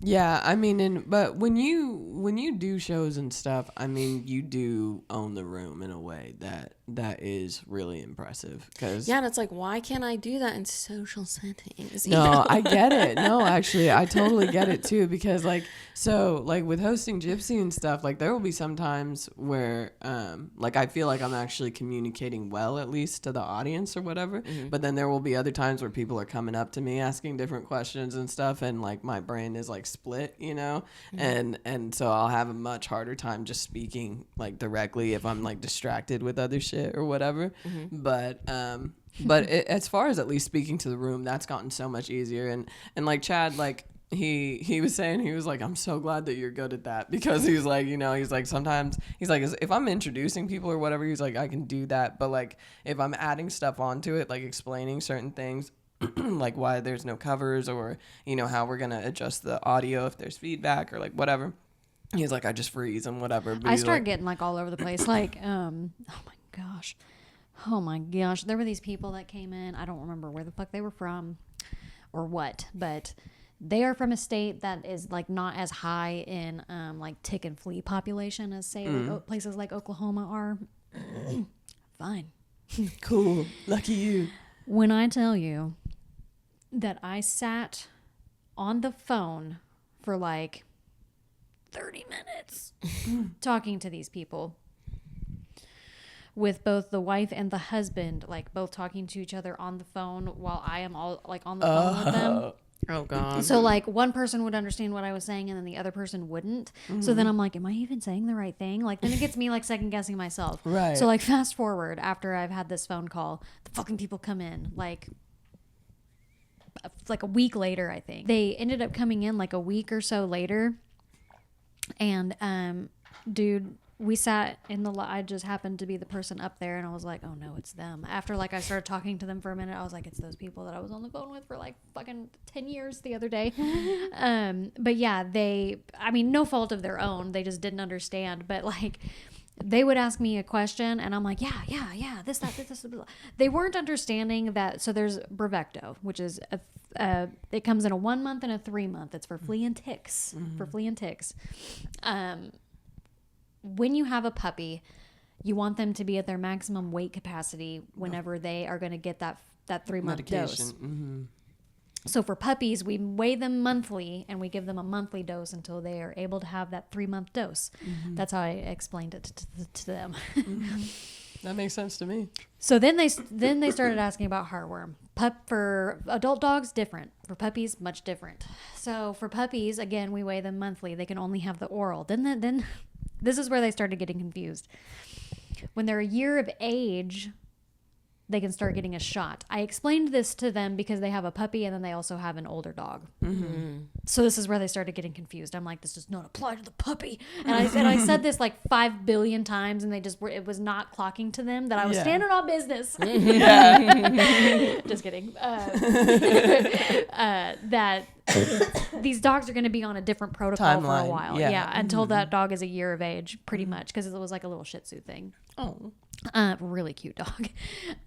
[SPEAKER 1] Yeah, I mean, but when you do shows and stuff, I mean, you do own the room in a way that is really impressive. Cause
[SPEAKER 3] Yeah, and it's like, why can't I do that in social settings? You
[SPEAKER 1] no,
[SPEAKER 3] know?
[SPEAKER 1] I get it. No, actually, I totally get it too. Because like with hosting Gypsy and stuff, like there will be some times where like I feel like I'm actually communicating well, at least to the audience or whatever. But then there will be other times where people are coming up to me asking different questions and stuff, and like my brain is like split, you know, and so I'll have a much harder time just speaking like directly if I'm like distracted with other shit or whatever. But as far as at least speaking to the room, that's gotten so much easier. And like Chad, like he was saying, he was like, I'm so glad that you're good at that, because he's like, you know, he's like, sometimes he's like, if I'm introducing people or whatever, he's like, I can do that, but like if I'm adding stuff onto it, like explaining certain things, like why there's no covers, or you know how we're gonna adjust the audio if there's feedback or like whatever, he's like, I just freeze and whatever. But
[SPEAKER 4] I start
[SPEAKER 1] like,
[SPEAKER 4] getting like all over the place. Like, oh my gosh, there were these people that came in. I don't remember where the fuck they were from or what, but they are from a state that is like not as high in like tick and flea population as say like, places like Oklahoma are. Fine.
[SPEAKER 1] cool, lucky you.
[SPEAKER 4] When I tell you that I sat on the phone for like 30 minutes talking to these people, with both the wife and the husband, like both talking to each other on the phone while I am all like on the phone with them.
[SPEAKER 3] Oh God.
[SPEAKER 4] So like one person would understand what I was saying and then the other person wouldn't. So then I'm like, am I even saying the right thing? Like then it gets me like second guessing myself.
[SPEAKER 1] Right.
[SPEAKER 4] So like fast forward after I've had this phone call, the fucking people come in like a week later, I think. They ended up coming in like a week or so later. And dude, we sat in the I just happened to be the person up there, and I was like, oh no, it's them. After like I started talking to them for a minute, I was like, it's those people that I was on the phone with for like fucking 10 years the other day. But yeah, I mean, no fault of their own, they just didn't understand. But like they would ask me a question and I'm like, yeah, this. They weren't understanding that. So there's Bravecto, which is it comes in a 1 month and a 3 month. It's for flea and ticks. When you have a puppy, you want them to be at their maximum weight capacity whenever they are going to get that 3 month dose. So for puppies, we weigh them monthly and we give them a monthly dose until they are able to have that 3 month dose. That's how I explained it to them.
[SPEAKER 1] That makes sense to me.
[SPEAKER 4] So then they started asking about heartworm. For adult dogs, different. For puppies, much different. So for puppies, again, we weigh them monthly. They can only have the oral. Then this is where they started getting confused. When they're a year of age, they can start getting a shot. I explained this to them because they have a puppy and then they also have an older dog. So this is where they started getting confused. I'm like, this does not apply to the puppy. And I said this like 5 billion times, and it was not clocking to them that I was standing on business. Just kidding. That these dogs are going to be on a different protocol for a while. Until that dog is a year of age, pretty much, because it was like a little Shih Tzu thing.
[SPEAKER 1] Oh.
[SPEAKER 4] Really cute dog.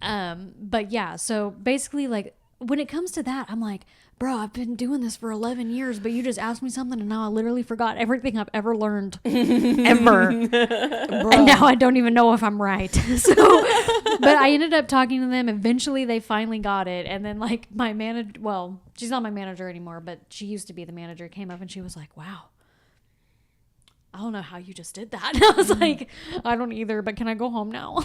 [SPEAKER 4] But yeah, so basically, like, when it comes to that, I'm like, bro, I've been doing this for 11 years, but you just asked me something and now I literally forgot everything I've ever learned ever. And now I don't even know if I'm right. So, but I ended up talking to them. Eventually they finally got it. And then like my manager, well, she's not my manager anymore, but she used to be the manager, came up and she was like, wow, I don't know how you just did that. I was like, I don't either, but can I go home now?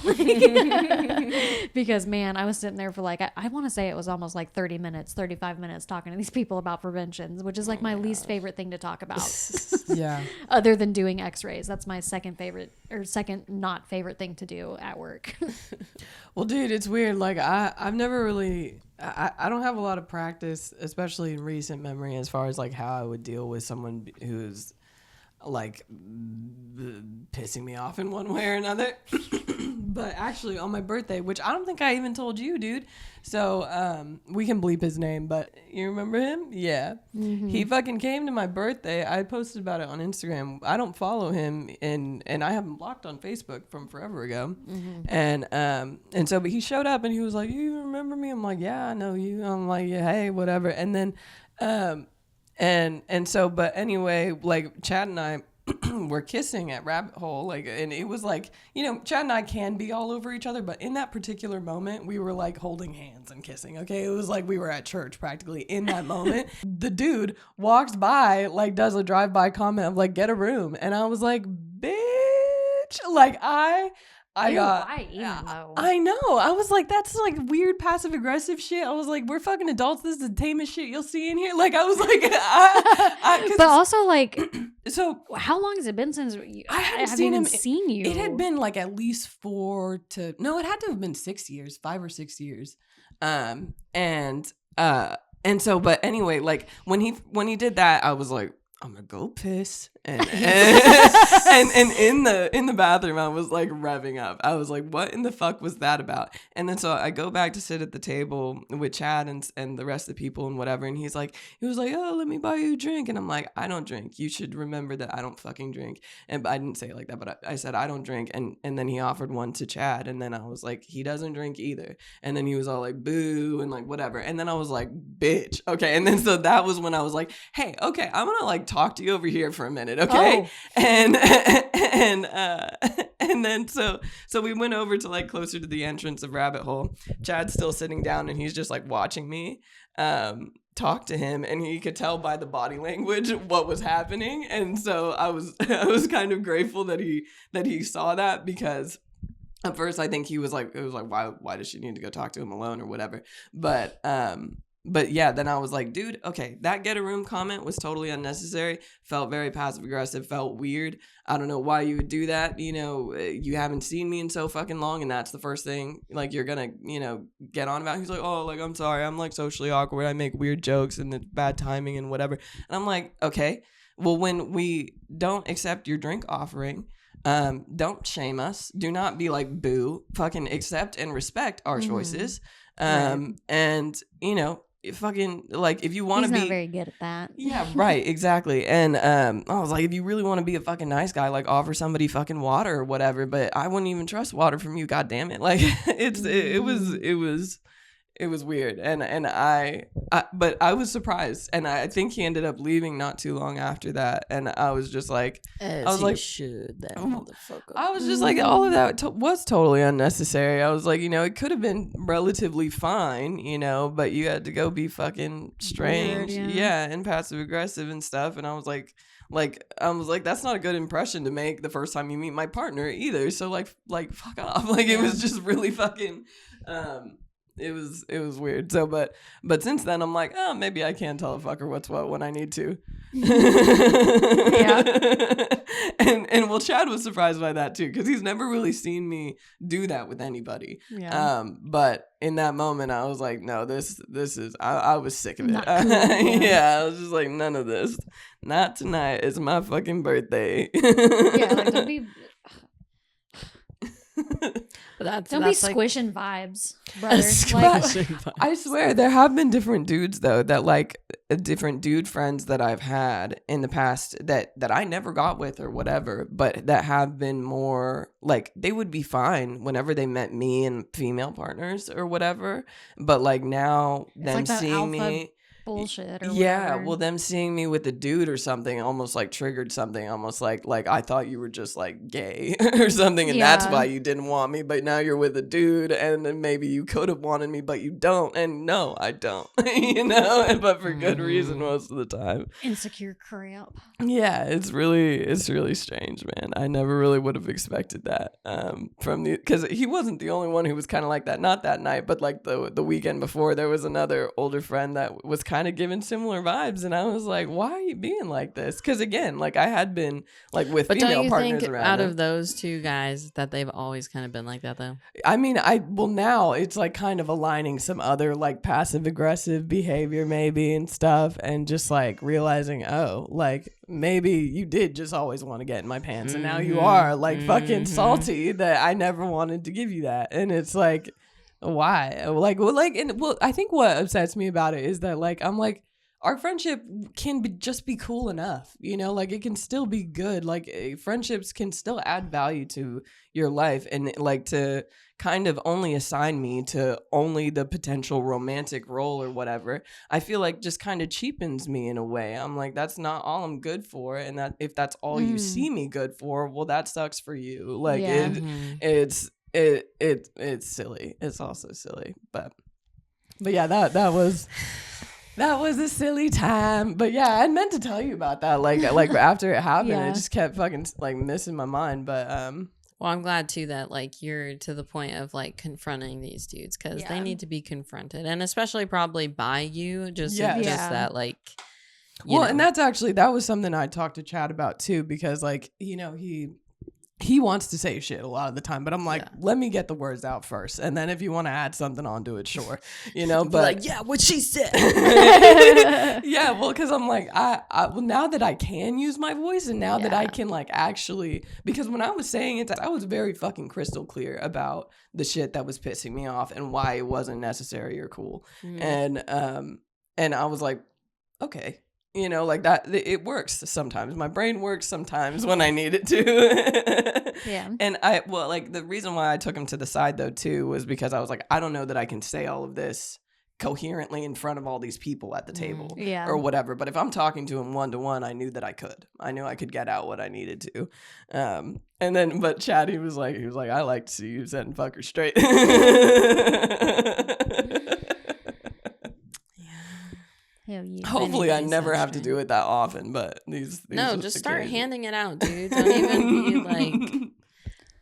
[SPEAKER 4] Because man, I was sitting there for like, I want to say it was almost like 30 minutes, 35 minutes talking to these people about preventions, which is like my least favorite thing to talk about.
[SPEAKER 1] Yeah.
[SPEAKER 4] Other than doing x-rays. That's my second not favorite thing to do at work.
[SPEAKER 1] Well, dude, it's weird. Like I've never really, I don't have a lot of practice, especially in recent memory, as far as like how I would deal with someone who's like pissing me off in one way or another. But actually on my birthday, which I don't think I even told you, dude. So we can bleep his name, but you remember him? Yeah. He fucking came to my birthday. I posted about it on Instagram. I don't follow him and I have him blocked on Facebook from forever ago. And so but he showed up and he was like, "You remember me?" I'm like, "Yeah, I know you." I'm like, "Yeah, hey, whatever." And then and so but anyway, like Chad and I were kissing at Rabbit Hole, like, and it was like, you know, Chad and I can be all over each other, but in that particular moment, we were like holding hands and kissing. Okay, it was like we were at church practically in that moment. The dude walks by, like, does a drive-by comment of like, "Get a room," and I was like, "Bitch!" Like I got.
[SPEAKER 4] Why even though?
[SPEAKER 1] I know. I was like, that's like weird passive aggressive shit. I was like, we're fucking adults. This is the tamest shit you'll see in here. Like, I was like,
[SPEAKER 4] but also like,
[SPEAKER 1] so
[SPEAKER 4] how long has it been since
[SPEAKER 1] I hadn't seen you? It had been like at least it had to have been 6 years, 5 or 6 years. And so, but anyway, like when he did that, I was like, I'm gonna go piss, and in the bathroom I was like revving up. I was like, what in the fuck was that about? And then so I go back to sit at the table with Chad and the rest of the people and whatever, and he was like, "Oh, let me buy you a drink," and I'm like, "I don't drink. You should remember that I don't fucking drink." And I didn't say it like that, but I said I don't drink, and then he offered one to Chad, and then I was like, he doesn't drink either, and then he was all like, "Boo," and like whatever, and then I was like, "Bitch, okay," and then so that was when I was like, "Hey, okay, I'm gonna like talk to you over here for a minute, okay?" And then so we went over to like closer to the entrance of Rabbit Hole. Chad's still sitting down and he's just like watching me talk to him, and he could tell by the body language what was happening. And so I was kind of grateful that he saw that, because at first I think he was like, it was like, why does she need to go talk to him alone or whatever? But yeah, then I was like, dude, okay, that get a room comment was totally unnecessary. Felt very passive aggressive, felt weird. I don't know why you would do that. You know, you haven't seen me in so fucking long, and that's the first thing like you're gonna, you know, get on about. He's like, "Oh, like, I'm sorry, I'm like socially awkward. I make weird jokes and it's bad timing and whatever." And I'm like, okay, well, when we don't accept your drink offering, don't shame us. Do not be like, boo. Fucking accept and respect our choices.
[SPEAKER 4] Right.
[SPEAKER 1] And you know, fucking like if you want to be,
[SPEAKER 4] he's not very good at that.
[SPEAKER 1] Yeah, right, exactly. And I was like, if you really want to be a fucking nice guy, like offer somebody fucking water or whatever. But I wouldn't even trust water from you. God damn it! Like it was weird, but I was surprised, and I think he ended up leaving not too long after that, and I was just like,
[SPEAKER 3] that motherfucker.
[SPEAKER 1] I was just like, all of that was totally unnecessary. I was like, you know, it could have been relatively fine, you know, but you had to go be fucking strange,
[SPEAKER 4] weird,
[SPEAKER 1] yeah, and passive aggressive and stuff, and I was like, that's not a good impression to make the first time you meet my partner either. So like fuck off. Like it was just really fucking. It was weird. So, but since then I'm like, oh, maybe I can tell a fucker what's what when I need to. Yeah. And well, Chad was surprised by that too, because he's never really seen me do that with anybody.
[SPEAKER 4] Yeah.
[SPEAKER 1] But in that moment I was like, no, this is I was sick of it.
[SPEAKER 4] Not cool,
[SPEAKER 1] Yeah, I was just like, none of this. Not tonight. It's my fucking birthday.
[SPEAKER 4] Yeah, like don't be
[SPEAKER 3] But
[SPEAKER 4] don't be
[SPEAKER 3] like,
[SPEAKER 4] squishing vibes, brother. Like,
[SPEAKER 1] I swear there have been different dudes though that like different dude friends that I've had in the past that I never got with or whatever, but that have been more like they would be fine whenever they met me and female partners or whatever, but like now them
[SPEAKER 4] like that
[SPEAKER 1] seeing
[SPEAKER 4] alpha
[SPEAKER 1] me
[SPEAKER 4] bullshit or
[SPEAKER 1] yeah,
[SPEAKER 4] whatever.
[SPEAKER 1] well, them seeing me with a dude or something almost like triggered something, almost like I thought you were just like gay or something, and that's
[SPEAKER 4] Yeah.
[SPEAKER 1] why you didn't want me, but now you're with a dude, and then maybe you could have wanted me, but you don't, and no, I don't, you know, but for good reason most of the time.
[SPEAKER 4] Insecure crap.
[SPEAKER 1] Yeah, it's really strange, man. I never really would have expected that from because he wasn't the only one who was kind of like that. Not that night, but like the weekend before, there was another older friend that was kind kind of giving similar vibes, and I was like, why are you being like this? Because again, like I had been like with
[SPEAKER 3] But
[SPEAKER 1] female
[SPEAKER 3] don't you
[SPEAKER 1] partners
[SPEAKER 3] think
[SPEAKER 1] around
[SPEAKER 3] out
[SPEAKER 1] him.
[SPEAKER 3] of those two guys that they've always kind of been like that though?
[SPEAKER 1] I mean, now it's like kind of aligning some other like passive aggressive behavior maybe and stuff, and just like realizing, oh, like maybe you did just always want to get in my pants, and now you are like fucking salty that I never wanted to give you that, and it's like, why? I think what upsets me about it is that like I'm like, our friendship can just be cool enough, you know, like it can still be good. Like friendships can still add value to your life, and like to kind of only assign me to only the potential romantic role or whatever, I feel like just kind of cheapens me in a way. I'm like, that's not all I'm good for. And that if that's all you see me good for, well, that sucks for you. Like it's silly. It's also silly, but yeah, that was a silly time. But yeah, I meant to tell you about that. Like after it happened, it just kept fucking like missing my mind. But
[SPEAKER 3] well, I'm glad too that like you're to the point of like confronting these dudes, because they need to be confronted, and especially probably by you. Just that like. You know.
[SPEAKER 1] And that was something I talked to Chad about too, because like, you know, he wants to say shit a lot of the time, but I'm like, let me get the words out first, and then if you want to add something onto it, sure, you know. But
[SPEAKER 3] like, yeah, what she said.
[SPEAKER 1] Yeah, well, because I'm like, well, now that I can use my voice, and now that I can like actually, because when I was saying it, I was very fucking crystal clear about the shit that was pissing me off and why it wasn't necessary or cool, and I was like, okay. You know, like that, it works sometimes. My brain works sometimes when I need it to.
[SPEAKER 4] Yeah.
[SPEAKER 1] And like the reason why I took him to the side though too was because I was like, I don't know that I can say all of this coherently in front of all these people at the table or whatever. But if I'm talking to him one-to-one, I knew that I could. I knew I could get out what I needed to. And then, but Chad, he was like, I like to see you setting fuckers straight. Hopefully I never have to do it that often, but these
[SPEAKER 3] no, just start handing it out, dude. Don't even be like,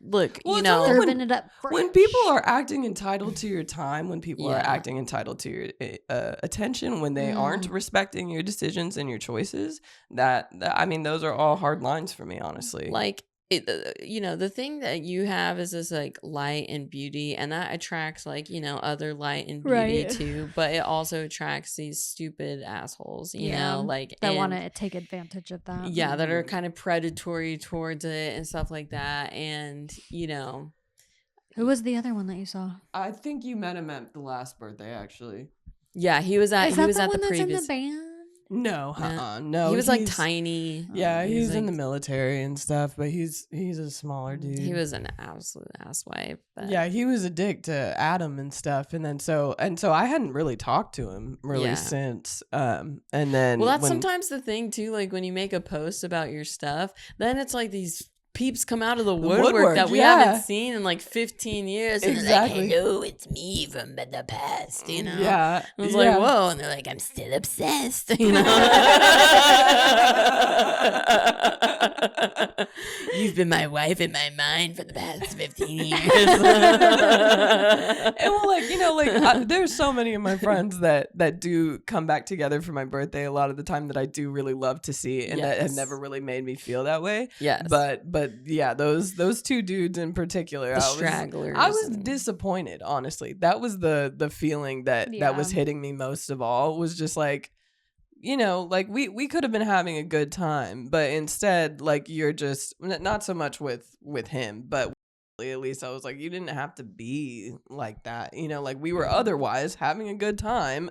[SPEAKER 3] look, you know,
[SPEAKER 4] serving it up fresh.
[SPEAKER 1] When people are acting entitled to your time, when people are acting entitled to your attention, when they aren't respecting your decisions and your choices, that I mean, those are all hard lines for me, honestly.
[SPEAKER 3] Like, you know, the thing that you have is this like light and beauty, and that attracts like, you know, other light and beauty too, but it also attracts these stupid assholes, you know, like
[SPEAKER 4] that want to take advantage of that.
[SPEAKER 3] Yeah, that are kind of predatory towards it and stuff like that. And you know,
[SPEAKER 4] who was the other one that you saw?
[SPEAKER 1] I think you met him at the last birthday, actually.
[SPEAKER 3] Yeah, he was at
[SPEAKER 4] the
[SPEAKER 3] previous.
[SPEAKER 4] in the band?
[SPEAKER 1] No, no.
[SPEAKER 3] He was like tiny.
[SPEAKER 1] Yeah, he's like, in the military and stuff, but he's a smaller dude.
[SPEAKER 3] He was an absolute asswipe. But.
[SPEAKER 1] Yeah, he was a dick to Adam and stuff, and then so I hadn't really talked to him since. And then
[SPEAKER 3] that's sometimes the thing too. Like when you make a post about your stuff, then it's like these peeps come out of the woodwork that we haven't seen in like 15 years. And
[SPEAKER 1] exactly.
[SPEAKER 3] They're like, hello, it's me from the past, you know?
[SPEAKER 1] Yeah.
[SPEAKER 3] I was like, whoa. And they're like, I'm still obsessed, you know? You've been my wife in my mind for the past 15 years.
[SPEAKER 1] And well, like, you know, like there's so many of my friends that do come back together for my birthday a lot of the time that I do really love to see, and that have never really made me feel that way.
[SPEAKER 3] Yes.
[SPEAKER 1] But yeah, those two dudes in particular,
[SPEAKER 3] stragglers.
[SPEAKER 1] I was disappointed, honestly. That was the feeling that was hitting me most of all, was just like, you know, like we could have been having a good time, but instead, like, you're just not so much with him, but at least I was like, you didn't have to be like that, you know, like we were otherwise having a good time.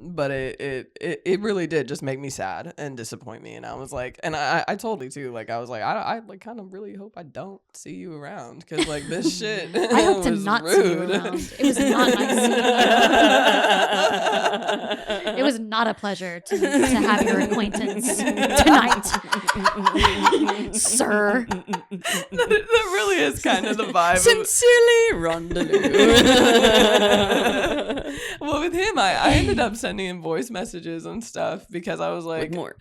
[SPEAKER 1] But it really did just make me sad and disappoint me, and I was like, and I told you too, like I was like, I like kind of really hope I don't see you around, because like this shit
[SPEAKER 4] I hope to not
[SPEAKER 1] rude.
[SPEAKER 4] see you around. It was not nice seeing you. It was not a pleasure to have your acquaintance tonight, sir.
[SPEAKER 1] That really is kind of the vibe.
[SPEAKER 3] Sincerely, Rhonda.
[SPEAKER 1] Well, with him, I ended up sending him voice messages and stuff, because I was like
[SPEAKER 3] more.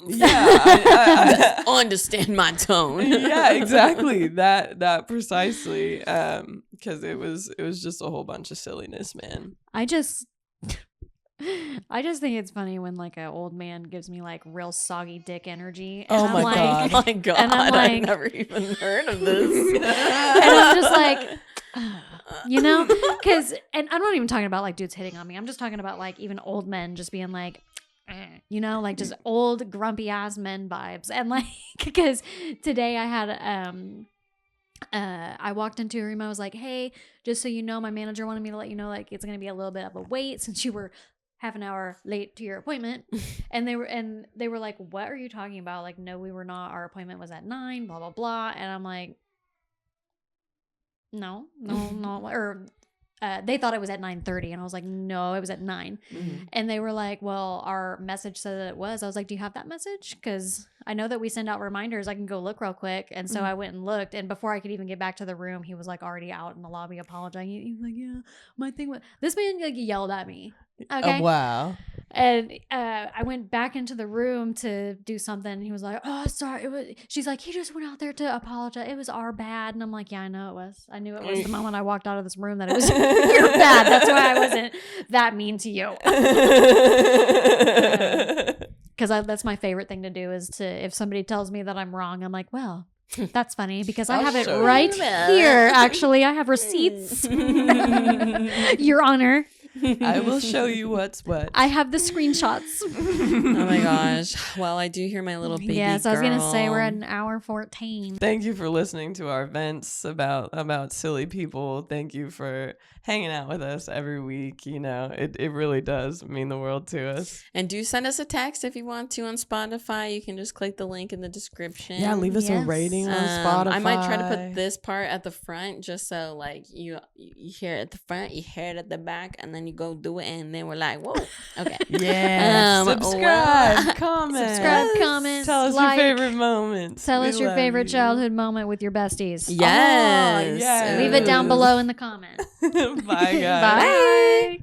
[SPEAKER 1] Yeah, I
[SPEAKER 3] understand my tone.
[SPEAKER 1] Yeah, exactly. That precisely. Because it was just a whole bunch of silliness, man.
[SPEAKER 4] I just I just think it's funny when like an old man gives me like real soggy dick energy. And
[SPEAKER 1] Oh
[SPEAKER 4] I'm
[SPEAKER 1] my
[SPEAKER 4] like,
[SPEAKER 1] God.
[SPEAKER 3] Oh my God,
[SPEAKER 4] And I'm like-
[SPEAKER 3] I've never even heard of this.
[SPEAKER 4] And I'm just like, you know, and I'm not even talking about like dudes hitting on me. I'm just talking about like even old men just being like, you know, like just old grumpy ass men vibes. And like, because today I had, I walked into a room. I was like, hey, just so you know, my manager wanted me to let you know, like, it's going to be a little bit of a wait since you were half an hour late to your appointment. And they were like, what are you talking about? Like, no, we were not. Our appointment was at 9, blah, blah, blah. And I'm like, no. Or they thought it was at 9:30, and I was like, no, it was at 9. And they were like, well, our message said that it was. I was like, do you have that message? Because I know that we send out reminders. I can go look real quick. And so I went and looked, and before I could even get back to the room, he was like already out in the lobby apologizing. He was like, yeah, my thing was, this man like yelled at me. Okay.
[SPEAKER 1] Oh, wow.
[SPEAKER 4] And I went back into the room to do something. And he was like, oh, sorry. She's like, he just went out there to apologize. It was our bad. And I'm like, yeah, I know it was. I knew it was the moment I walked out of this room that it was your bad. That's why I wasn't that mean to you. Because that's my favorite thing to do is to, if somebody tells me that I'm wrong, I'm like, well, that's funny because I
[SPEAKER 1] I'll
[SPEAKER 4] have it
[SPEAKER 1] show
[SPEAKER 4] right
[SPEAKER 3] you.
[SPEAKER 4] here. Actually, I have receipts. Your Honor.
[SPEAKER 1] I will show you what's what.
[SPEAKER 4] I have the screenshots.
[SPEAKER 3] Oh my gosh. Well, I do hear my little baby
[SPEAKER 4] Yes, I was
[SPEAKER 3] girl.
[SPEAKER 4] gonna say we're at an hour 14.
[SPEAKER 1] Thank you for listening to our vents about silly people. Thank you for hanging out with us every week. You know, it really does mean the world to us.
[SPEAKER 3] And do send us a text if you want to on Spotify. You can just click the link in the description.
[SPEAKER 1] Yeah, leave us a
[SPEAKER 4] Yes.
[SPEAKER 1] rating on Spotify.
[SPEAKER 3] I might try to put this part at the front just so like you hear it at the front, you hear it at the back, and then you go do it, and then we're like, whoa, okay.
[SPEAKER 1] Yeah. Subscribe, comment.
[SPEAKER 4] Subscribe, comment,
[SPEAKER 1] Tell us
[SPEAKER 4] like,
[SPEAKER 1] your favorite moments.
[SPEAKER 4] Tell
[SPEAKER 1] We
[SPEAKER 4] us your
[SPEAKER 1] love
[SPEAKER 4] favorite
[SPEAKER 1] you.
[SPEAKER 4] childhood moment with your besties.
[SPEAKER 3] Yes.
[SPEAKER 1] yes.
[SPEAKER 4] Leave it down below in the comments.
[SPEAKER 1] Bye, guys.
[SPEAKER 4] Bye.